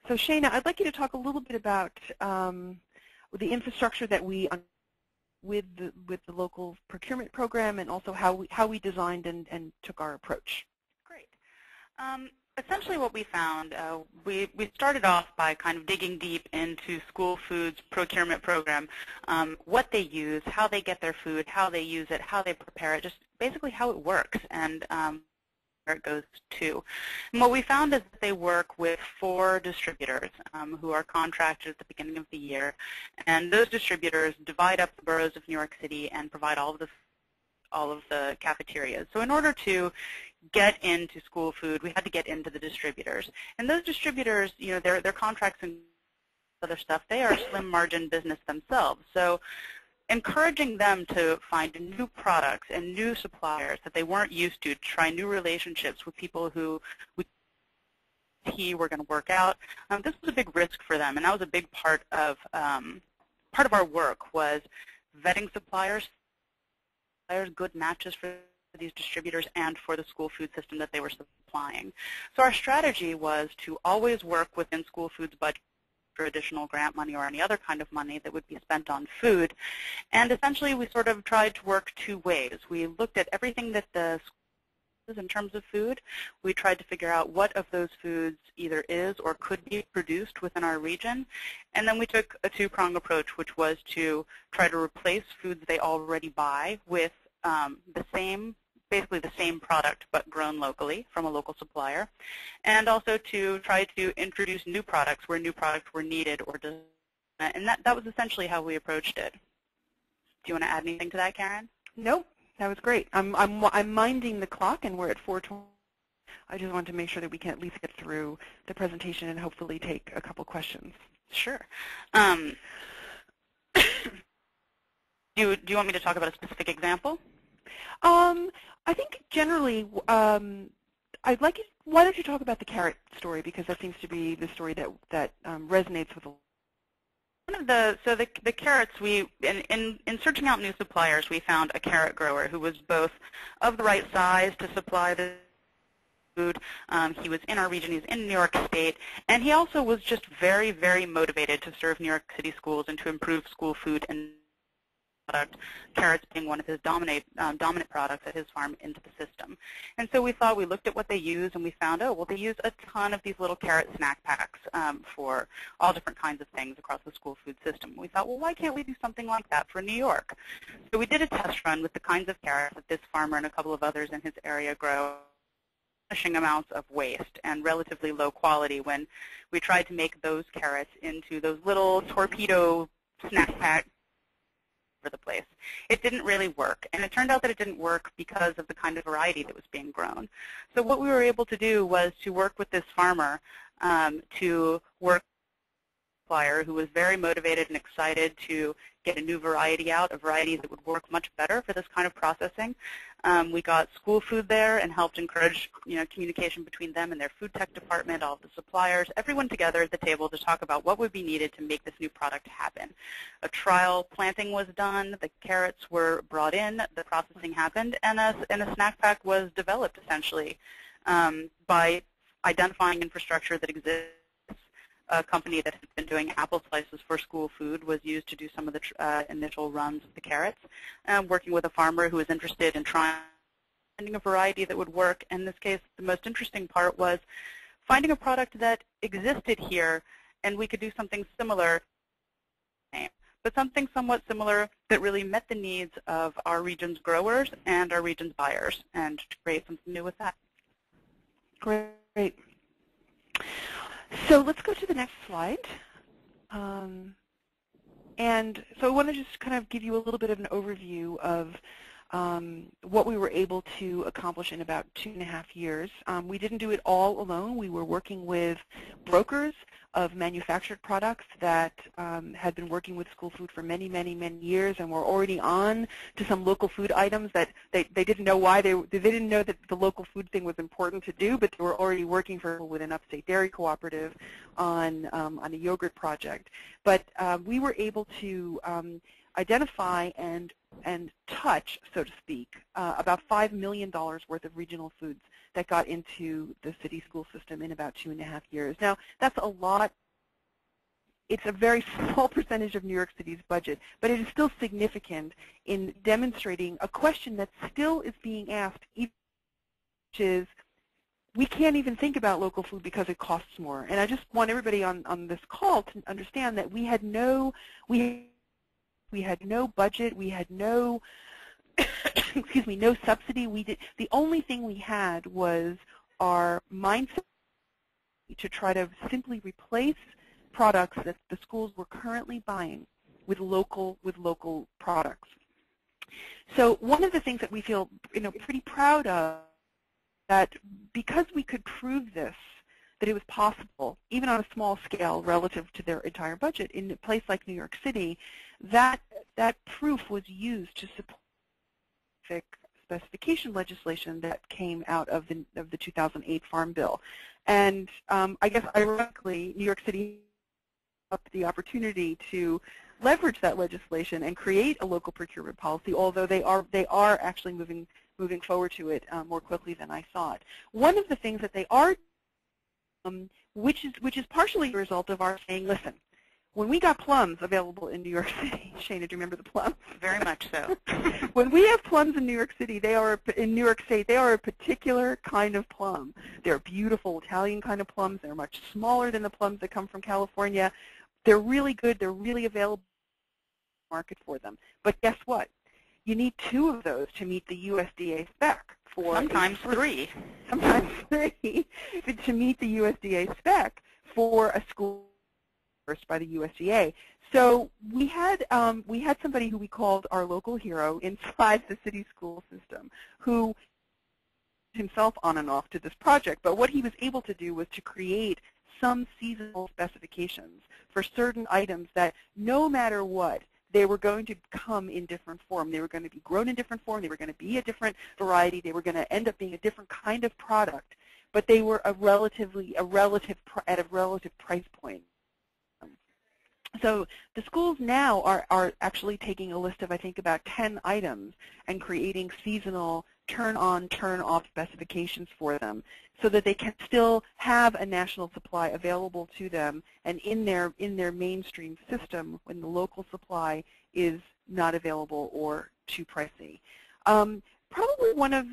So Shana, I'd like you to talk a little bit about the infrastructure that we with the local procurement program, and also how we designed and took our approach. Great. Essentially what we found, we started off by kind of digging deep into school foods procurement program, what they use, how they get their food, how they use it, how they prepare it, just basically how it works, and where it goes to. And what we found is that they work with 4 distributors who are contracted at the beginning of the year, and those distributors divide up the boroughs of New York City and provide all of the cafeterias. So in order to get into school food, we had to get into the distributors. And those distributors, you know, their contracts and other stuff, they are a slim margin business themselves. So encouraging them to find new products and new suppliers that they weren't used to try new relationships with people who were going to work out, this was a big risk for them. And that was a big part of our work, was vetting suppliers, good matches for these distributors and for the school food system that they were supplying. So our strategy was to always work within school food's budget for additional grant money or any other kind of money that would be spent on food. And essentially we sort of tried to work 2 ways. We looked at everything that the school in terms of food. We tried to figure out what of those foods either is or could be produced within our region. And then we took a 2-prong approach, which was to try to replace foods they already buy with basically the same product but grown locally from a local supplier, and also to try to introduce new products where new products were needed or designed. And that was essentially how we approached it. Do you want to add anything to that, Karen? Nope, that was great. I'm minding the clock, and we're at 4:20. I just wanted to make sure that we can at least get through the presentation and hopefully take a couple questions. Sure. Do you want me to talk about a specific example? I think generally, I'd like it. Why don't you talk about the carrot story, because that seems to be the story that resonates with. One of the carrots, in searching out new suppliers, we found a carrot grower who was both of the right size to supply the food. He was in our region. He's in New York State, and he also was just very, very motivated to serve New York City schools and to improve school food and product, carrots being one of his dominant products at his farm, into the system. And so we looked at what they use, and we found, oh, well, they use a ton of these little carrot snack packs for all different kinds of things across the school food system. We thought, well, why can't we do something like that for New York? So we did a test run with the kinds of carrots that this farmer and a couple of others in his area grow, astonishing amounts of waste and relatively low quality when we tried to make those carrots into those little torpedo snack packs the place. It didn't really work, and it turned out that it didn't work because of the kind of variety that was being grown. So what we were able to do was to work with this farmer to work with a supplier who was very motivated and excited to get a new variety out, a variety that would work much better for this kind of processing. We got school food there and helped encourage, communication between them and their food tech department, all of the suppliers, everyone together at the table to talk about what would be needed to make this new product happen. A trial planting was done, the carrots were brought in, the processing happened, and a snack pack was developed essentially by identifying infrastructure that exists. A company that had been doing apple slices for school food was used to do some of the initial runs of the carrots, working with a farmer who was interested in finding a variety that would work. In this case, the most interesting part was finding a product that existed here, and we could do something similar, but something somewhat similar that really met the needs of our region's growers and our region's buyers, and to create something new with that. Great. So let's go to the next slide. And so I want to just kind of give you a little bit of an overview of what we were able to accomplish in about 2.5 years. We didn't do it all alone. We were working with brokers of manufactured products that had been working with school food for many, many, many years, and were already on to some local food items that they didn't know why they didn't know that the local food thing was important to do, but they were already working with an upstate dairy cooperative on a yogurt project. But we were able to identify and touch, so to speak, about $5 million worth of regional foods that got into the city school system in about 2.5 years. Now, that's a lot. It's a very small percentage of New York City's budget, but it is still significant in demonstrating a question that still is being asked, which is, we can't even think about local food because it costs more. And I just want everybody on this call to understand that we had no budget, we had no excuse me, no subsidy. The only thing we had was our mindset to try to simply replace products that the schools were currently buying with local products. So one of the things that we feel pretty proud of, that because we could prove this, that it was possible, even on a small scale relative to their entire budget, in a place like New York City, that proof was used to support specification legislation that came out of the 2008 Farm Bill. And I guess ironically, New York City had the opportunity to leverage that legislation and create a local procurement policy, although they are actually moving forward to it more quickly than I thought. One of the things that they are, which is partially a result of our saying, listen, when we got plums available in New York City, Shana, do you remember the plums? Very much so. When we have plums in New York City, in New York State, they are a particular kind of plum. They're beautiful Italian kind of plums. They're much smaller than the plums that come from California. They're really good. They're really available in the market for them. But guess what? You need 2 of those to meet the USDA spec. Sometimes 3. Sometimes 3 to meet the USDA spec for a school by the USDA. So we had somebody who we called our local hero inside the city school system, who himself on and off to this project. But what he was able to do was to create some seasonal specifications for certain items that, no matter what, they were going to come in different form. They were going to be grown in different form. They were going to be a different variety. They were going to end up being a different kind of product. But they were at a relative price point. So the schools now are actually taking a list of, I think, about 10 items and creating seasonal turn-on, turn-off specifications for them, so that they can still have a national supply available to them, and in their mainstream system when the local supply is not available or too pricey. Probably one of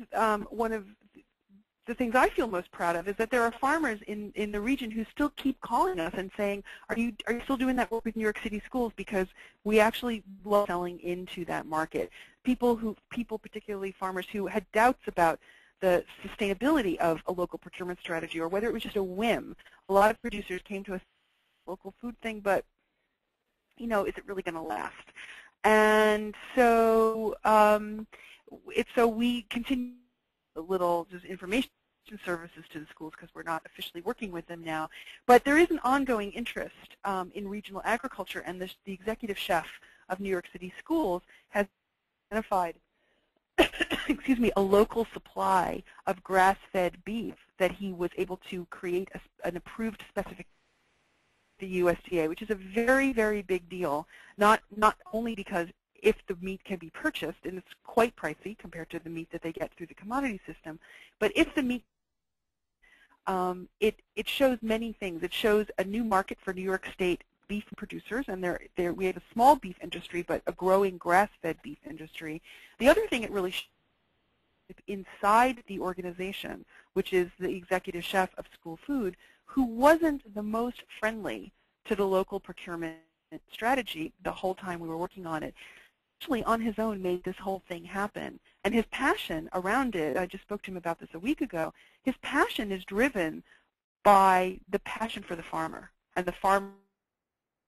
the things I feel most proud of is that there are farmers in the region who still keep calling us and saying, are you still doing that work with New York City schools? Because we actually love selling into that market. People, particularly farmers, who had doubts about the sustainability of a local procurement strategy, or whether it was just a whim. A lot of producers came to us, local food thing, but is it really going to last? And so so we continue a little just information services to the schools, because we're not officially working with them now. But there is an ongoing interest in regional agriculture, and the executive chef of New York City schools has identified excuse me, a local supply of grass-fed beef that he was able to create an approved specification to the USDA, which is a very, very big deal, not only because if the meat can be purchased, and it's quite pricey compared to the meat that they get through the commodity system, but if the meat, it shows many things. It shows a new market for New York State beef producers, and we have a small beef industry, but a growing grass-fed beef industry. The other thing it really shows inside the organization, which is the executive chef of school food, who wasn't the most friendly to the local procurement strategy the whole time we were working on it, actually on his own made this whole thing happen. And his passion around it, I just spoke to him about this a week ago, his passion is driven by the passion for the farmer and the farm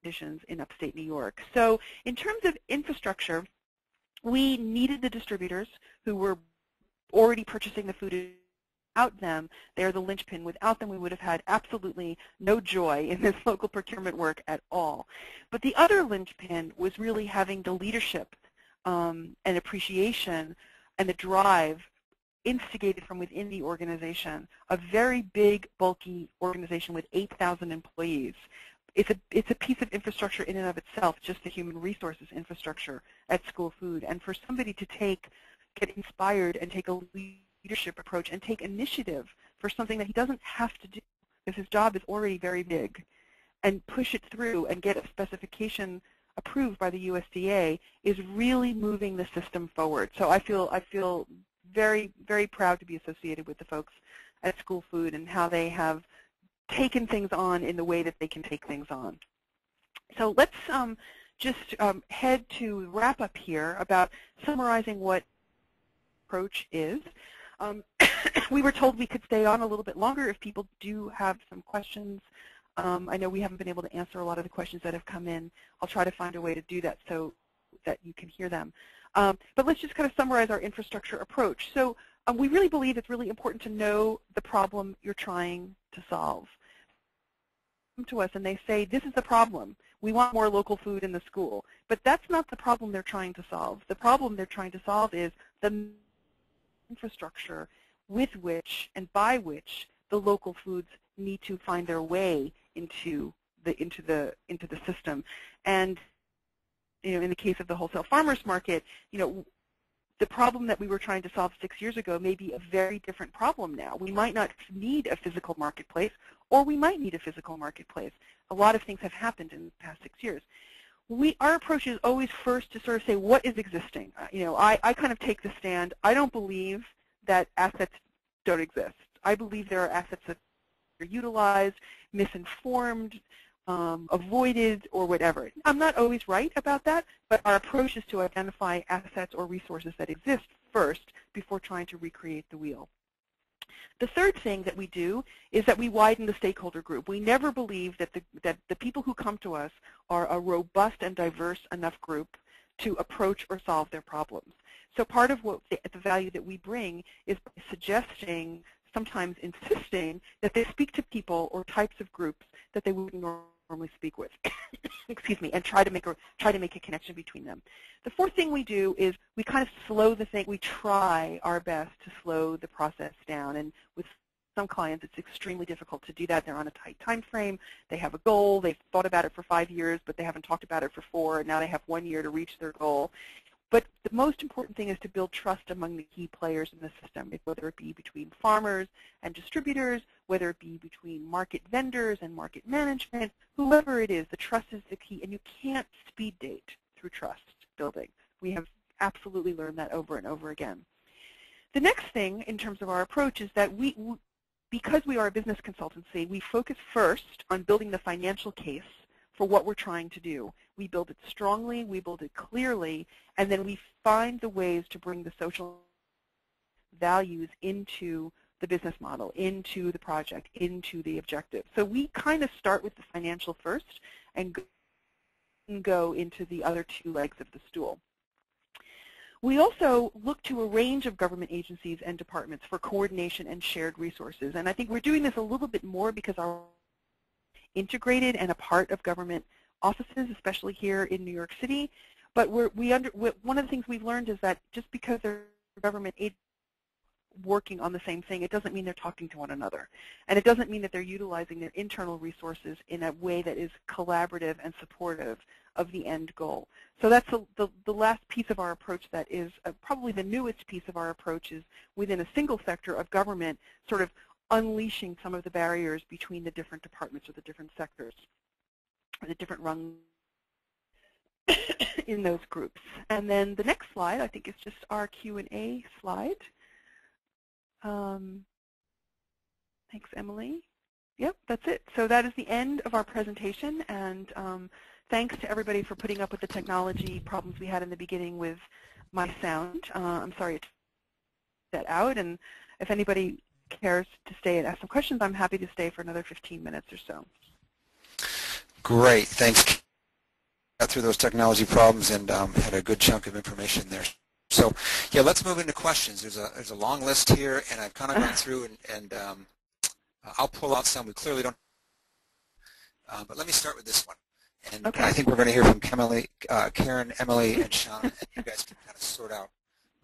conditions in upstate New York. So in terms of infrastructure, we needed the distributors who were already purchasing the food. Without them, they're the linchpin. Without them, we would have had absolutely no joy in this local procurement work at all. But the other linchpin was really having the leadership and appreciation and the drive instigated from within the organization, a very big, bulky organization with 8,000 employees. It's a piece of infrastructure in and of itself, just the human resources infrastructure at School Food. And for somebody to get inspired and take a leadership approach and take initiative for something that he doesn't have to do because his job is already very big, and push it through and get a specification approved by the USDA is really moving the system forward. So I feel very, very proud to be associated with the folks at School Food and how they have taken things on in the way that they can take things on. So let's just head to wrap up here about summarizing what approach is. We were told we could stay on a little bit longer if people do have some questions. I know we haven't been able to answer a lot of the questions that have come in. I'll try to find a way to do that so that you can hear them. But let's just kind of summarize our infrastructure approach. So we really believe it's really important to know the problem you're trying to solve. Come to us and they say, this is the problem. We want more local food in the school. But that's not the problem they're trying to solve. The problem they're trying to solve is the infrastructure with which and by which the local foods need to find their way into the system. And in the case of the wholesale farmers market, the problem that we were trying to solve 6 years ago may be a very different problem now. We might not need a physical marketplace, or we might need a physical marketplace. A lot of things have happened in the past 6 years. Our approach is always first to sort of say, what is existing? I kind of take the stand. I don't believe that assets don't exist. I believe there are assets that are utilized, misinformed, avoided, or whatever. I'm not always right about that, but our approach is to identify assets or resources that exist first before trying to recreate the wheel. The third thing that we do is that we widen the stakeholder group. We never believe that the people who come to us are a robust and diverse enough group to approach or solve their problems. So part of what the value that we bring is by suggesting, sometimes insisting, that they speak to people or types of groups that they wouldn't normally speak with, excuse me, and try to make a connection between them. The fourth thing we do is we kind of slow the thing. We try our best to slow the process down, and with some clients it's extremely difficult to do that. They're on a tight time frame. They have a goal. They've thought about it for 5 years, but they haven't talked about it for 4, and now they have 1 year to reach their goal. But the most important thing is to build trust among the key players in the system, whether it be between farmers and distributors, whether it be between market vendors and market management, whoever it is, the trust is the key, and you can't speed date through trust building. We have absolutely learned that over and over again. The next thing in terms of our approach is that because we are a business consultancy, we focus first on building the financial case for what we're trying to do. We build it strongly, we build it clearly, and then we find the ways to bring the social values into the business model, into the project, into the objective. So we kind of start with the financial first and go into the other 2 legs of the stool. We also look to a range of government agencies and departments for coordination and shared resources. And I think we're doing this a little bit more because our integrated and a part of government offices, especially here in New York City. But one of the things we've learned is that just because they're government agencies working on the same thing, it doesn't mean they're talking to one another. And it doesn't mean that they're utilizing their internal resources in a way that is collaborative and supportive of the end goal. So that's the last piece of our approach that is probably the newest piece of our approach is within a single sector of government, sort of unleashing some of the barriers between the different departments or the different sectors or the different rungs in those groups. And then the next slide, I think, is just our Q&A slide. Thanks, Emily. Yep, that's it. So that is the end of our presentation, and thanks to everybody for putting up with the technology problems we had in the beginning with my sound. I'm sorry to that out, and if anybody cares to stay and ask some questions, I'm happy to stay for another 15 minutes or so. Great, thanks. Got through those technology problems and had a good chunk of information there. So, yeah, let's move into questions. There's a long list here, and I've kind of gone through, and I'll pull out some. We clearly don't, but let me start with this one. And okay. I think we're going to hear from Karen, Emily, and Sean, and you guys can kind of sort out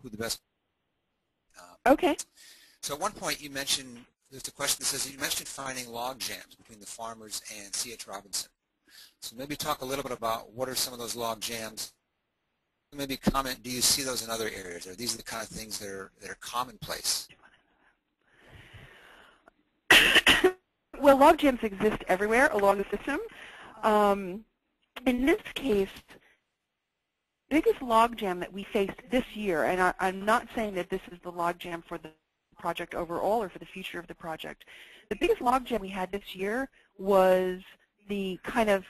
who the best. Okay. So at one point you mentioned, there's a question that says, you mentioned finding log jams between the farmers and C.H. Robinson. So maybe talk a little bit about what are some of those log jams. Maybe comment, do you see those in other areas? Are these the kind of things that are commonplace? Well, log jams exist everywhere along the system. In this case, the biggest log jam that we faced this year, and I'm not saying that this is the log jam for the project overall or for the future of the project. The biggest log jam we had this year was the kind of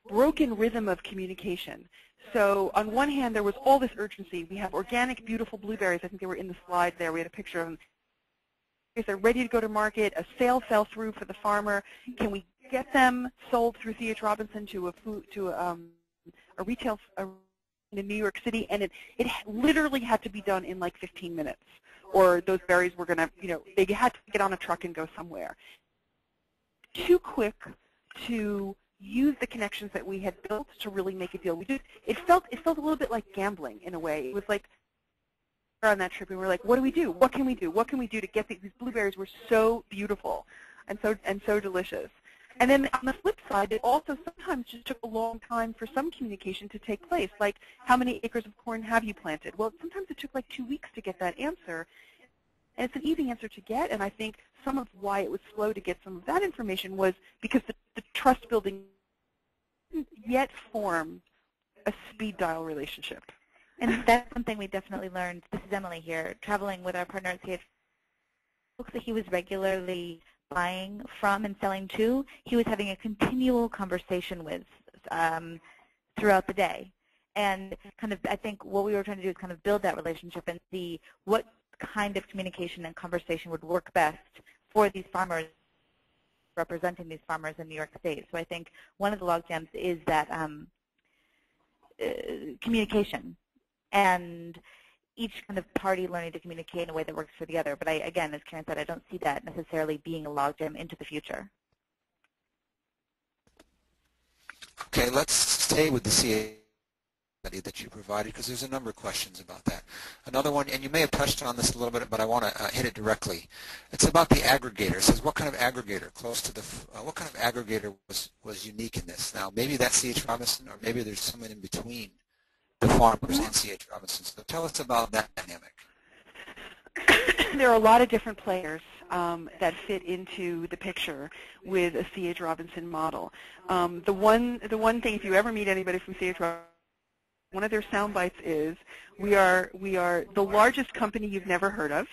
broken rhythm of communication. So on one hand, there was all this urgency. We have organic, beautiful blueberries. I think they were in the slide there. We had a picture of them. They're ready to go to market. A sale fell through for the farmer. Can we get them sold through C.H. Robinson to a retail in New York City? And it literally had to be done in like 15 minutes, or those berries were going to, they had to get on a truck and go somewhere. Too quick to use the connections that we had built to really make a deal. It felt a little bit like gambling in a way. It was like on that trip, and we were like, what do we do? What can we do? What can we do to get these blueberries were so beautiful and so delicious. And then on the flip side, it also sometimes just took a long time for some communication to take place, like how many acres of corn have you planted? Well, sometimes it took like 2 weeks to get that answer. And it's an easy answer to get, and I think some of why it was slow to get some of that information was because the trust building didn't yet form a speed dial relationship. And that's something we definitely learned. This is Emily here, traveling with our partner at CH. Folks that he was regularly buying from and selling to, he was having a continual conversation with throughout the day. And kind of, I think what we were trying to do is kind of build that relationship and see what kind of communication and conversation would work best for these farmers, representing these farmers in New York State. So I think one of the log jams is that communication, and each kind of party learning to communicate in a way that works for the other. But again, as Karen said, I don't see that necessarily being a log jam into the future. Okay, let's stay with the CA study that you provided, because there's a number of questions about that. Another one, and you may have touched on this a little bit, but I want to hit it directly. It's about the aggregator. It says, what kind of aggregator close to the, what kind of aggregator was unique in this? Now, maybe that's C.H. Robinson, or maybe there's someone in between the farmers and C.H. Robinson. So tell us about that dynamic. There are a lot of different players that fit into the picture with a C.H. Robinson model. The one thing, if you ever meet anybody from C.H. Robinson, one of their sound bites is, we are the largest company you've never heard of,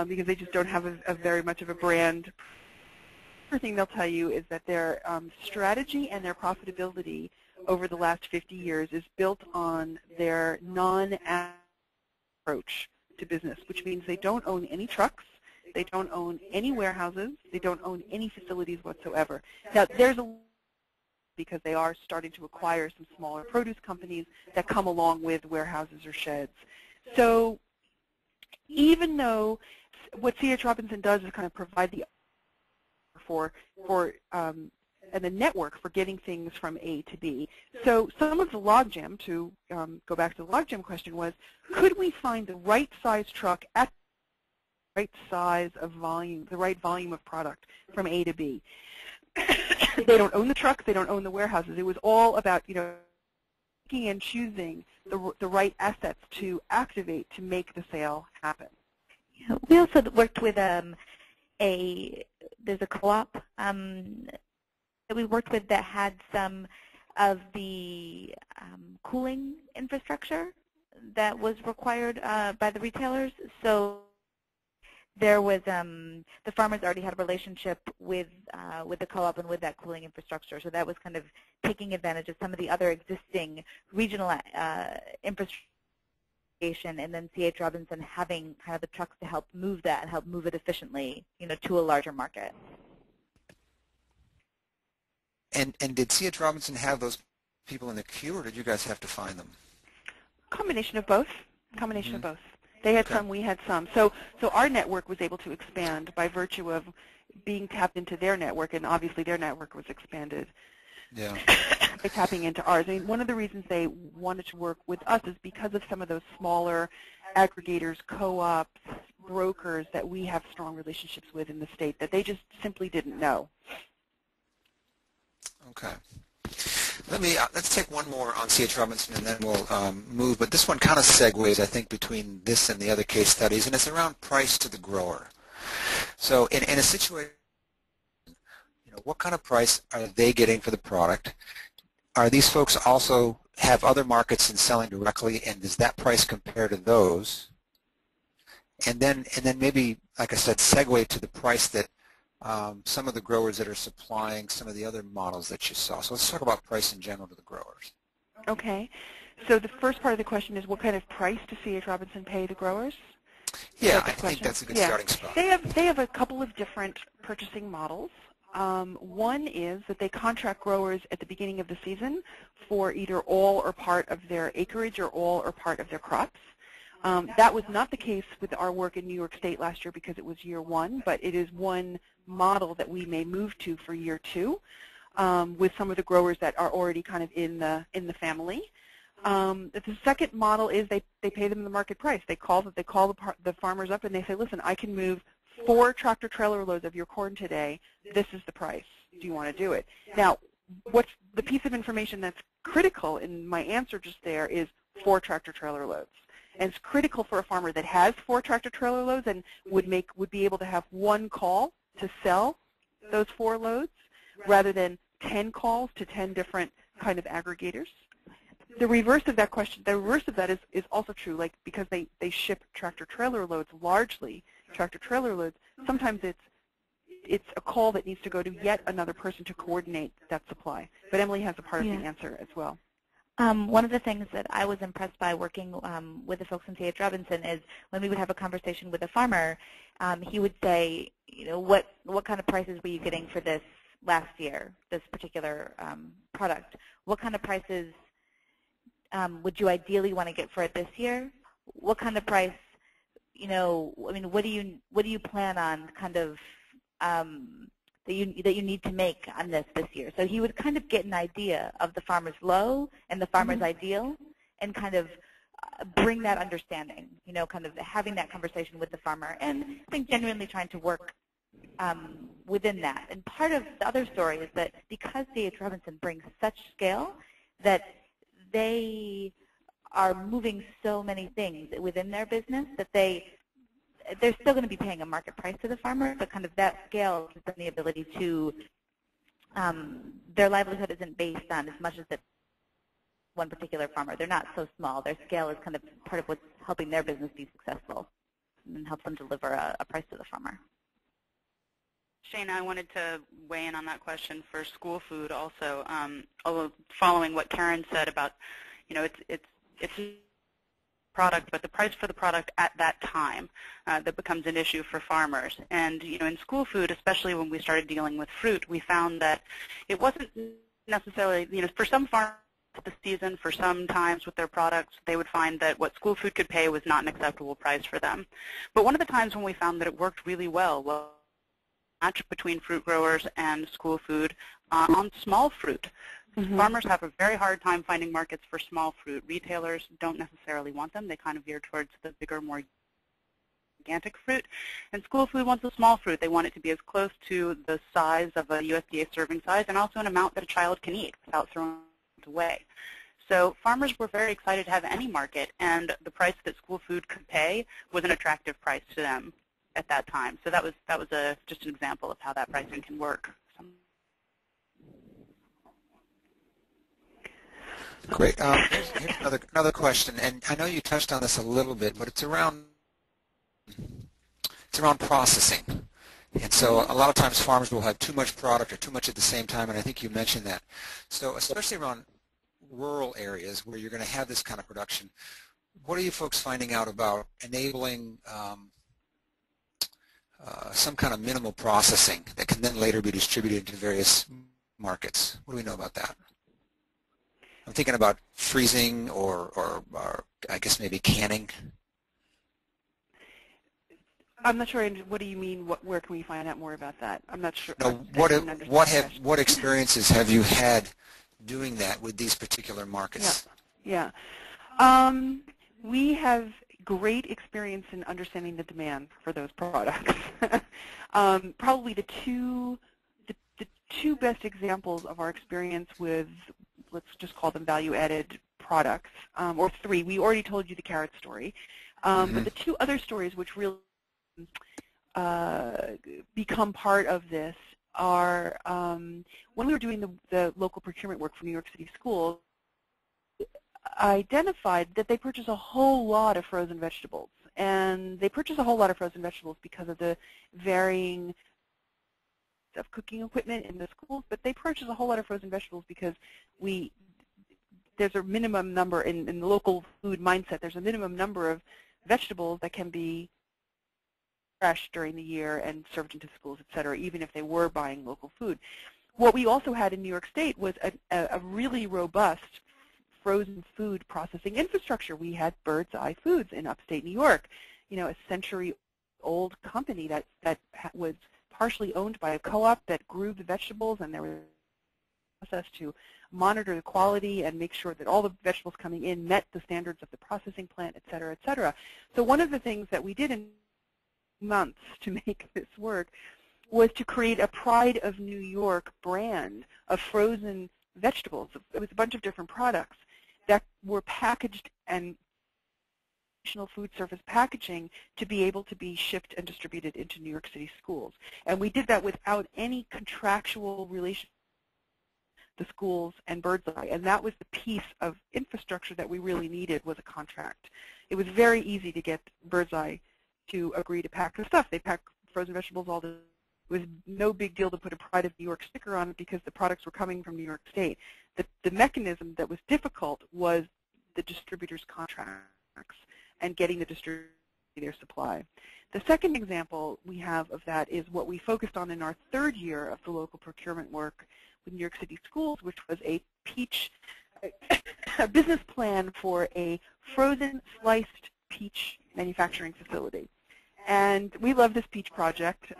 because they just don't have a very much of a brand. The other thing they'll tell you is that their strategy and their profitability over the last 50 years is built on their non-approach to business, which means they don't own any trucks, they don't own any warehouses, they don't own any facilities whatsoever. Now, there's a because they are starting to acquire some smaller produce companies that come along with warehouses or sheds. So even though what C.H. Robinson does is kind of provide the and the network for getting things from A to B. So some of the logjam, to go back to the logjam question, was, could we find the right size truck at the right size of volume, the right volume of product from A to B? They don't own the trucks, they don't own the warehouses. It was all about, picking and choosing the right assets to activate to make the sale happen. Yeah, we also worked with there's a co-op that we worked with that had some of the cooling infrastructure that was required by the retailers. So there was the farmers already had a relationship with the co-op and with that cooling infrastructure, so that was kind of taking advantage of some of the other existing regional infrastructure, and then C.H. Robinson having kind of the trucks to help move that, help move it efficiently, to a larger market. And did C.H. Robinson have those people in the queue, or did you guys have to find them? Combination of both. Combination of both. They had some, we had some. So our network was able to expand by virtue of being tapped into their network, and obviously their network was expanded by tapping into ours. I mean, one of the reasons they wanted to work with us is because of some of those smaller aggregators, co-ops, brokers that we have strong relationships with in the state that they just simply didn't know. Okay. Let's take one more on C.H. Robinson, and then we'll move. But this one kind of segues, I think, between this and the other case studies, and it's around price to the grower. So in a situation, what kind of price are they getting for the product? Are these folks also have other markets and selling directly, and does that price compare to those? And then maybe, like I said, segue to the price that some of the growers that are supplying some of the other models that you saw. So let's talk about price in general to the growers. Okay. So the first part of the question is, what kind of price does C.H. Robinson pay the growers? Yeah, I think that's a good starting spot. They have a couple of different purchasing models. One is that they contract growers at the beginning of the season for either all or part of their acreage or all or part of their crops. That was not the case with our work in New York State last year because it was year one, but it is one model that we may move to for year two with some of the growers that are already kind of in the family. The second model is they pay them the market price. They call the farmers up and they say, listen, I can move 4 tractor trailer loads of your corn today. This is the price. Do you want to do it? Now, what's the piece of information that's critical in my answer just there is 4 tractor trailer loads. And it's critical for a farmer that has 4 tractor trailer loads and would be able to have 1 call to sell those 4 loads rather than 10 calls to 10 different kind of aggregators. The reverse of that question, the reverse of that is also true, like because they ship tractor trailer loads largely, tractor trailer loads, sometimes it's a call that needs to go to yet another person to coordinate that supply. But Emily has a part of the answer as well. One of the things that I was impressed by working with the folks in C.H. Robinson is when we would have a conversation with a farmer, he would say, what kind of prices were you getting for this last year, this particular product? What kind of prices would you ideally want to get for it this year? What kind of price, I mean, what do you plan on kind of that you need to make on this year? So he would kind of get an idea of the farmer's low and the farmer's ideal and kind of bring that understanding, kind of having that conversation with the farmer, and I think genuinely trying to work within that. And part of the other story is that because C.H. Robinson brings such scale that they are moving so many things within their business that they're still going to be paying a market price to the farmer, but kind of that scale gives them the ability to, their livelihood isn't based on as much as that one particular farmer. They're not so small. Their scale is kind of part of what's helping their business be successful and helps them deliver a price to the farmer. Shana, I wanted to weigh in on that question for school food also. Following what Karen said about, it's product, but the price for the product at that time that becomes an issue for farmers. And in school food, especially when we started dealing with fruit, we found that it wasn't necessarily, for some farmers this season, for some times with their products, they would find that what school food could pay was not an acceptable price for them. But one of the times when we found that it worked really well match between fruit growers and school food on small fruit. Farmers have a very hard time finding markets for small fruit. Retailers don't necessarily want them. They kind of veer towards the bigger, more gigantic fruit. And school food wants a small fruit. They want it to be as close to the size of a USDA serving size and also an amount that a child can eat without throwing it away. So farmers were very excited to have any market, and the price that school food could pay was an attractive price to them at that time. So that was just an example of how that pricing can work. Great. Here's another question, and I know you touched on this a little bit, but it's around it's around processing. And so a lot of times farmers will have too much product or too much at the same time, and I think you mentioned that. So especially around rural areas where you're going to have this kind of production, what are you folks finding out about enabling some kind of minimal processing that can then later be distributed into various markets? What do we know about that? I'm thinking about freezing or I guess maybe canning. I'm not sure. What do you mean? Where can we find out more about that? I'm not sure. No, what experiences have you had doing that with these particular markets? Yeah. We have great experience in understanding the demand for those products. Probably the two best examples of our experience with, let's just call them value-added products, or three. We already told you the carrot story, but the two other stories which really become part of this are when we were doing the local procurement work for New York City schools, identified that they purchase a whole lot of frozen vegetables. And they purchase a whole lot of frozen vegetables because of the varying of cooking equipment in the schools, but they purchase a whole lot of frozen vegetables because there's a minimum number in the local food mindset. There's a minimum number of vegetables that can be fresh during the year and served into schools, et cetera, even if they were buying local food. What we also had in New York State was a really robust frozen food processing infrastructure. We had Bird's Eye Foods in upstate New York, a century-old company that was partially owned by a co-op that grew the vegetables, and there was a process to monitor the quality and make sure that all the vegetables coming in met the standards of the processing plant, et cetera, et cetera. So one of the things that we did in months to make this work was to create a Pride of New York brand of frozen vegetables. It was a bunch of different products that were packaged and additional food service packaging to be able to be shipped and distributed into New York City schools. And we did that without any contractual relation to the schools and Bird's Eye. And that was the piece of infrastructure that we really needed, was a contract. It was very easy to get Bird's Eye to agree to pack the stuff. They pack frozen vegetables all the time. It was no big deal to put a Pride of New York sticker on it because the products were coming from New York State. The mechanism that was difficult was the distributor's contracts and getting the distributor their supply. The second example we have of that is what we focused on in our third year of the local procurement work with New York City schools, which was a business plan for a frozen sliced peach manufacturing facility. And we love this peach project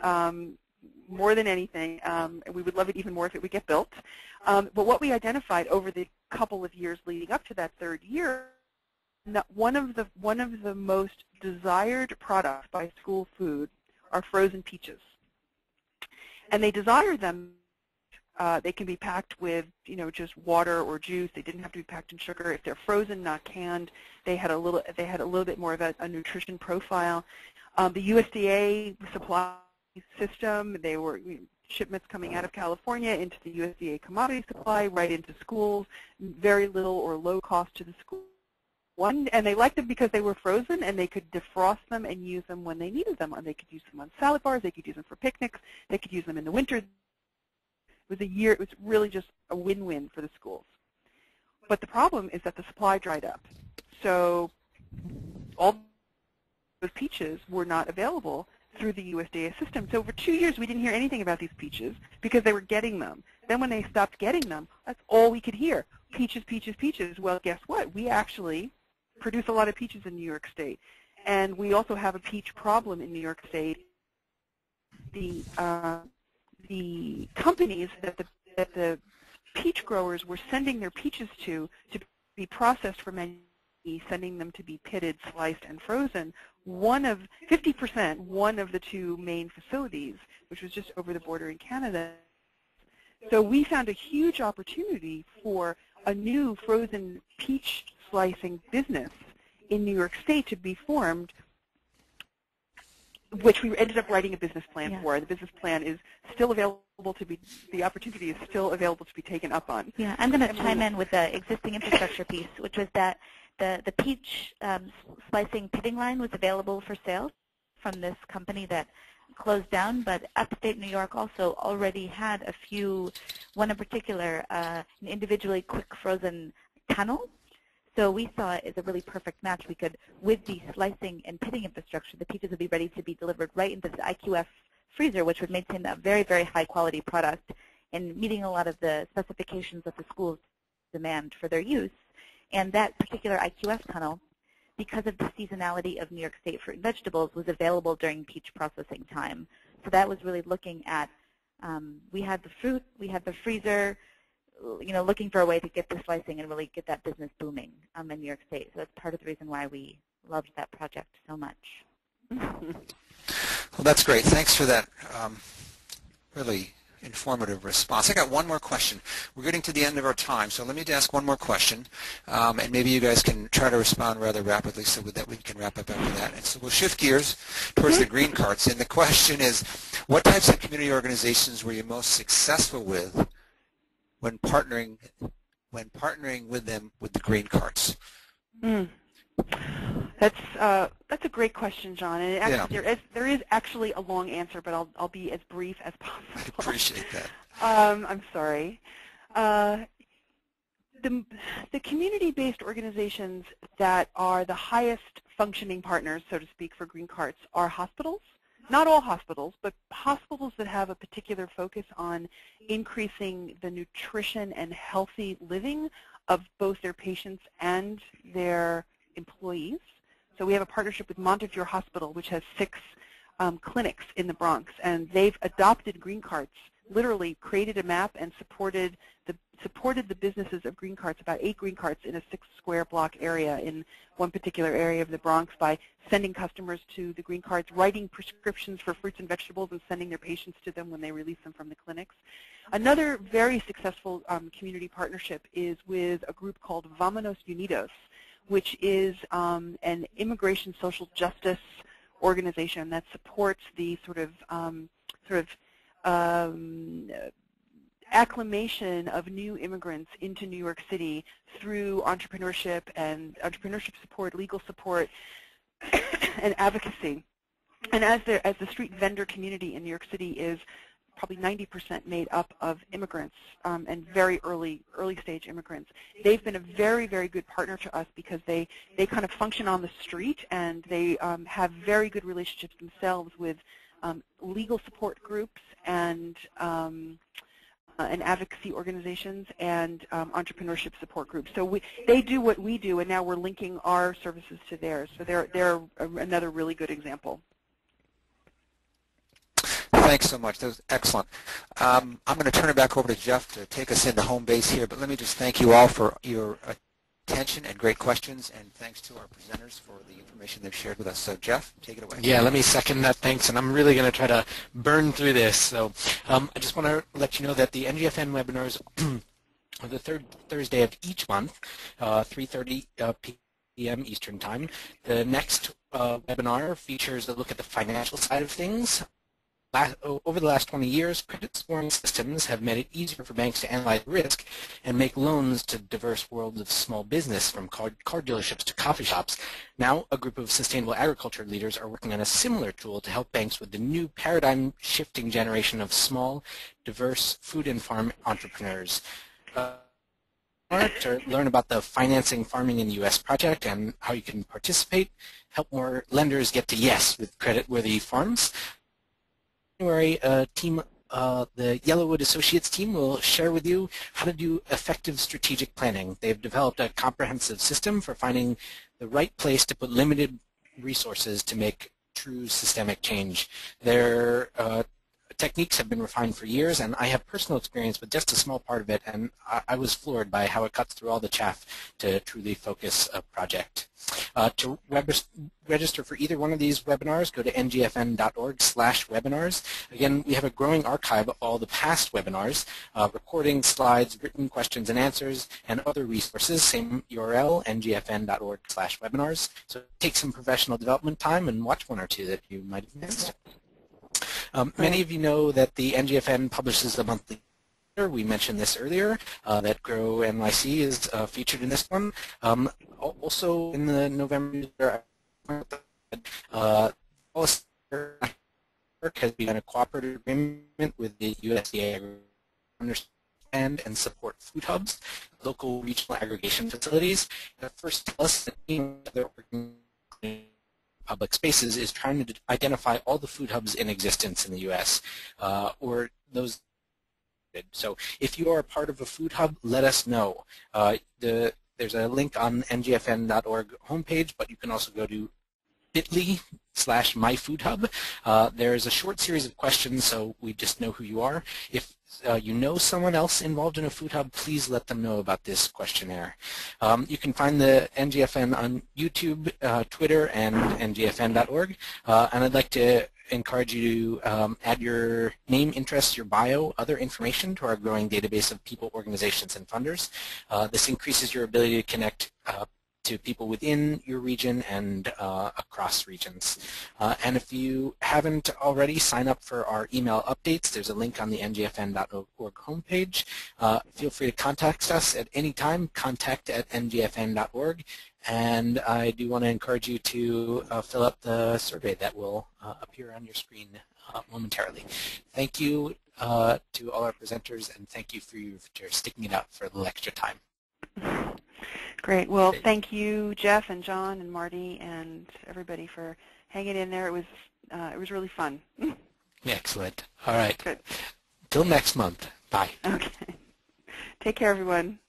more than anything. We would love it even more if it would get built. But what we identified over the couple of years leading up to that third year, that one of the most desired products by school food are frozen peaches. And they desire them. They can be packed with, just water or juice. They didn't have to be packed in sugar. If they're frozen, not canned, they had a little bit more of a nutrition profile. The USDA supply system, they were shipments coming out of California into the USDA commodity supply, right into schools, very little or low cost to the school. And they liked them because they were frozen and they could defrost them and use them when they needed them. And they could use them on salad bars, they could use them for picnics, they could use them in the winter. It was really just a win-win for the schools. But the problem is that the supply dried up. So all those peaches were not available through the USDA system. So for 2 years we didn't hear anything about these peaches because they were getting them. Then when they stopped getting them, that's all we could hear. Peaches, peaches, peaches. Well, guess what? We actually produce a lot of peaches in New York State. And we also have a peach problem in New York State. The companies that the peach growers were sending their peaches to be processed for sending them to be pitted, sliced, and frozen, 50%, one of the two main facilities, which was just over the border in Canada. So we found a huge opportunity for a new frozen peach slicing business in New York State to be formed, which we ended up writing a business plan for. The business plan is still available to be, the opportunity is still available to be taken up on. Yeah, I'm going to chime in with the existing infrastructure piece, which was that the peach slicing pitting line was available for sale from this company that closed down, but upstate New York also already had a few, one in particular, an individually quick frozen tunnel. So we saw it as a really perfect match. We could, with the slicing and pitting infrastructure, the peaches would be ready to be delivered right into the IQF freezer, which would maintain a very, very high quality product and meeting a lot of the specifications that the schools demand for their use. And that particular IQF tunnel, because of the seasonality of New York State fruit and vegetables, was available during peach processing time. So that was really looking at, we had the fruit, we had the freezer, looking for a way to get the slicing and really get that business booming in New York State. So that's part of the reason why we loved that project so much. Well, that's great. Thanks for that really informative response. I got one more question. We're getting to the end of our time, so let me ask one more question, and maybe you guys can try to respond rather rapidly so that we can wrap up after that. And so we'll shift gears towards the green carts, and the question is, what types of community organizations were you most successful with when partnering with them with the green carts? That's a great question, John. And actually, there is actually a long answer, but I'll be as brief as possible. I appreciate that. I'm sorry. The community-based organizations that are the highest functioning partners, so to speak, for green carts are hospitals. Not all hospitals, but hospitals that have a particular focus on increasing the nutrition and healthy living of both their patients and their employees. So we have a partnership with Montefiore Hospital, which has 6 clinics in the Bronx, and they've adopted green carts, literally created a map and supported the businesses of green carts, about 8 green carts in a 6-square block area in one particular area of the Bronx, by sending customers to the green carts, writing prescriptions for fruits and vegetables and sending their patients to them when they release them from the clinics. Another very successful community partnership is with a group called Vámonos Unidos, which is an immigration social justice organization that supports the sort of acclimation of new immigrants into New York City through entrepreneurship support, legal support, and advocacy. And as the street vendor community in New York City is probably 90% made up of immigrants and very early stage immigrants, they've been a very, very good partner to us because they kind of function on the street, and they have very good relationships themselves with legal support groups and advocacy organizations and entrepreneurship support groups. So they do what we do, and now we're linking our services to theirs. So they're another really good example. Thanks so much. That was excellent. I'm going to turn it back over to Jeff to take us into home base here, but let me just thank you all for your attention and great questions, and thanks to our presenters for the information they've shared with us. So Jeff, take it away. Yeah, let me second that, thanks, and I'm really going to try to burn through this. So I just want to let you know that the NGFN webinars are the third Thursday of each month, 3:30 p.m. Eastern Time. The next webinar features a look at the financial side of things. Over the last 20 years, credit scoring systems have made it easier for banks to analyze risk and make loans to diverse worlds of small business, from car dealerships to coffee shops. Now, a group of sustainable agriculture leaders are working on a similar tool to help banks with the new paradigm-shifting generation of small, diverse food and farm entrepreneurs. To learn about the Financing Farming in the U.S. project and how you can participate, help more lenders get to yes with credit-worthy farms. January, the Yellowwood Associates team will share with you how to do effective strategic planning. They've developed a comprehensive system for finding the right place to put limited resources to make true systemic change. Their techniques have been refined for years, and I have personal experience with just a small part of it, and I was floored by how it cuts through all the chaff to truly focus a project. To register for either one of these webinars, go to ngfn.org/webinars. Again, we have a growing archive of all the past webinars, recordings, slides, written questions and answers, and other resources. Same URL, ngfn.org/webinars. So take some professional development time and watch one or two that you might have missed. Many of you know that the NGFN publishes a monthly. We mentioned this earlier, that Grow NYC is featured in this one. Also in the November has begun a cooperative agreement with the USDA to understand and support food hubs, local regional aggregation facilities. First, tell us that they're working in public spaces is trying to identify all the food hubs in existence in the U.S. Or those. So if you are a part of a food hub, let us know. There's a link on ngfn.org homepage, but you can also go to bit.ly/myfoodhub. There's a short series of questions, so we just know who you are. If you know someone else involved in a food hub, please let them know about this questionnaire. You can find the NGFN on YouTube, Twitter, and ngfn.org. And I'd like to encourage you to add your name, interests, your bio, other information to our growing database of people, organizations, and funders. This increases your ability to connect to people within your region and across regions. And if you haven't already, sign up for our email updates. There's a link on the ngfn.org homepage. Feel free to contact us at any time, contact@ngfn.org. And I do want to encourage you to fill out the survey that will appear on your screen momentarily. Thank you to all our presenters, and thank you for sticking it out for a little extra time. Great. Well, thank you, Jeff and John and Marty and everybody for hanging in there. It was really fun. Excellent. All right. Good. Till next month. Bye. Okay. Take care, everyone.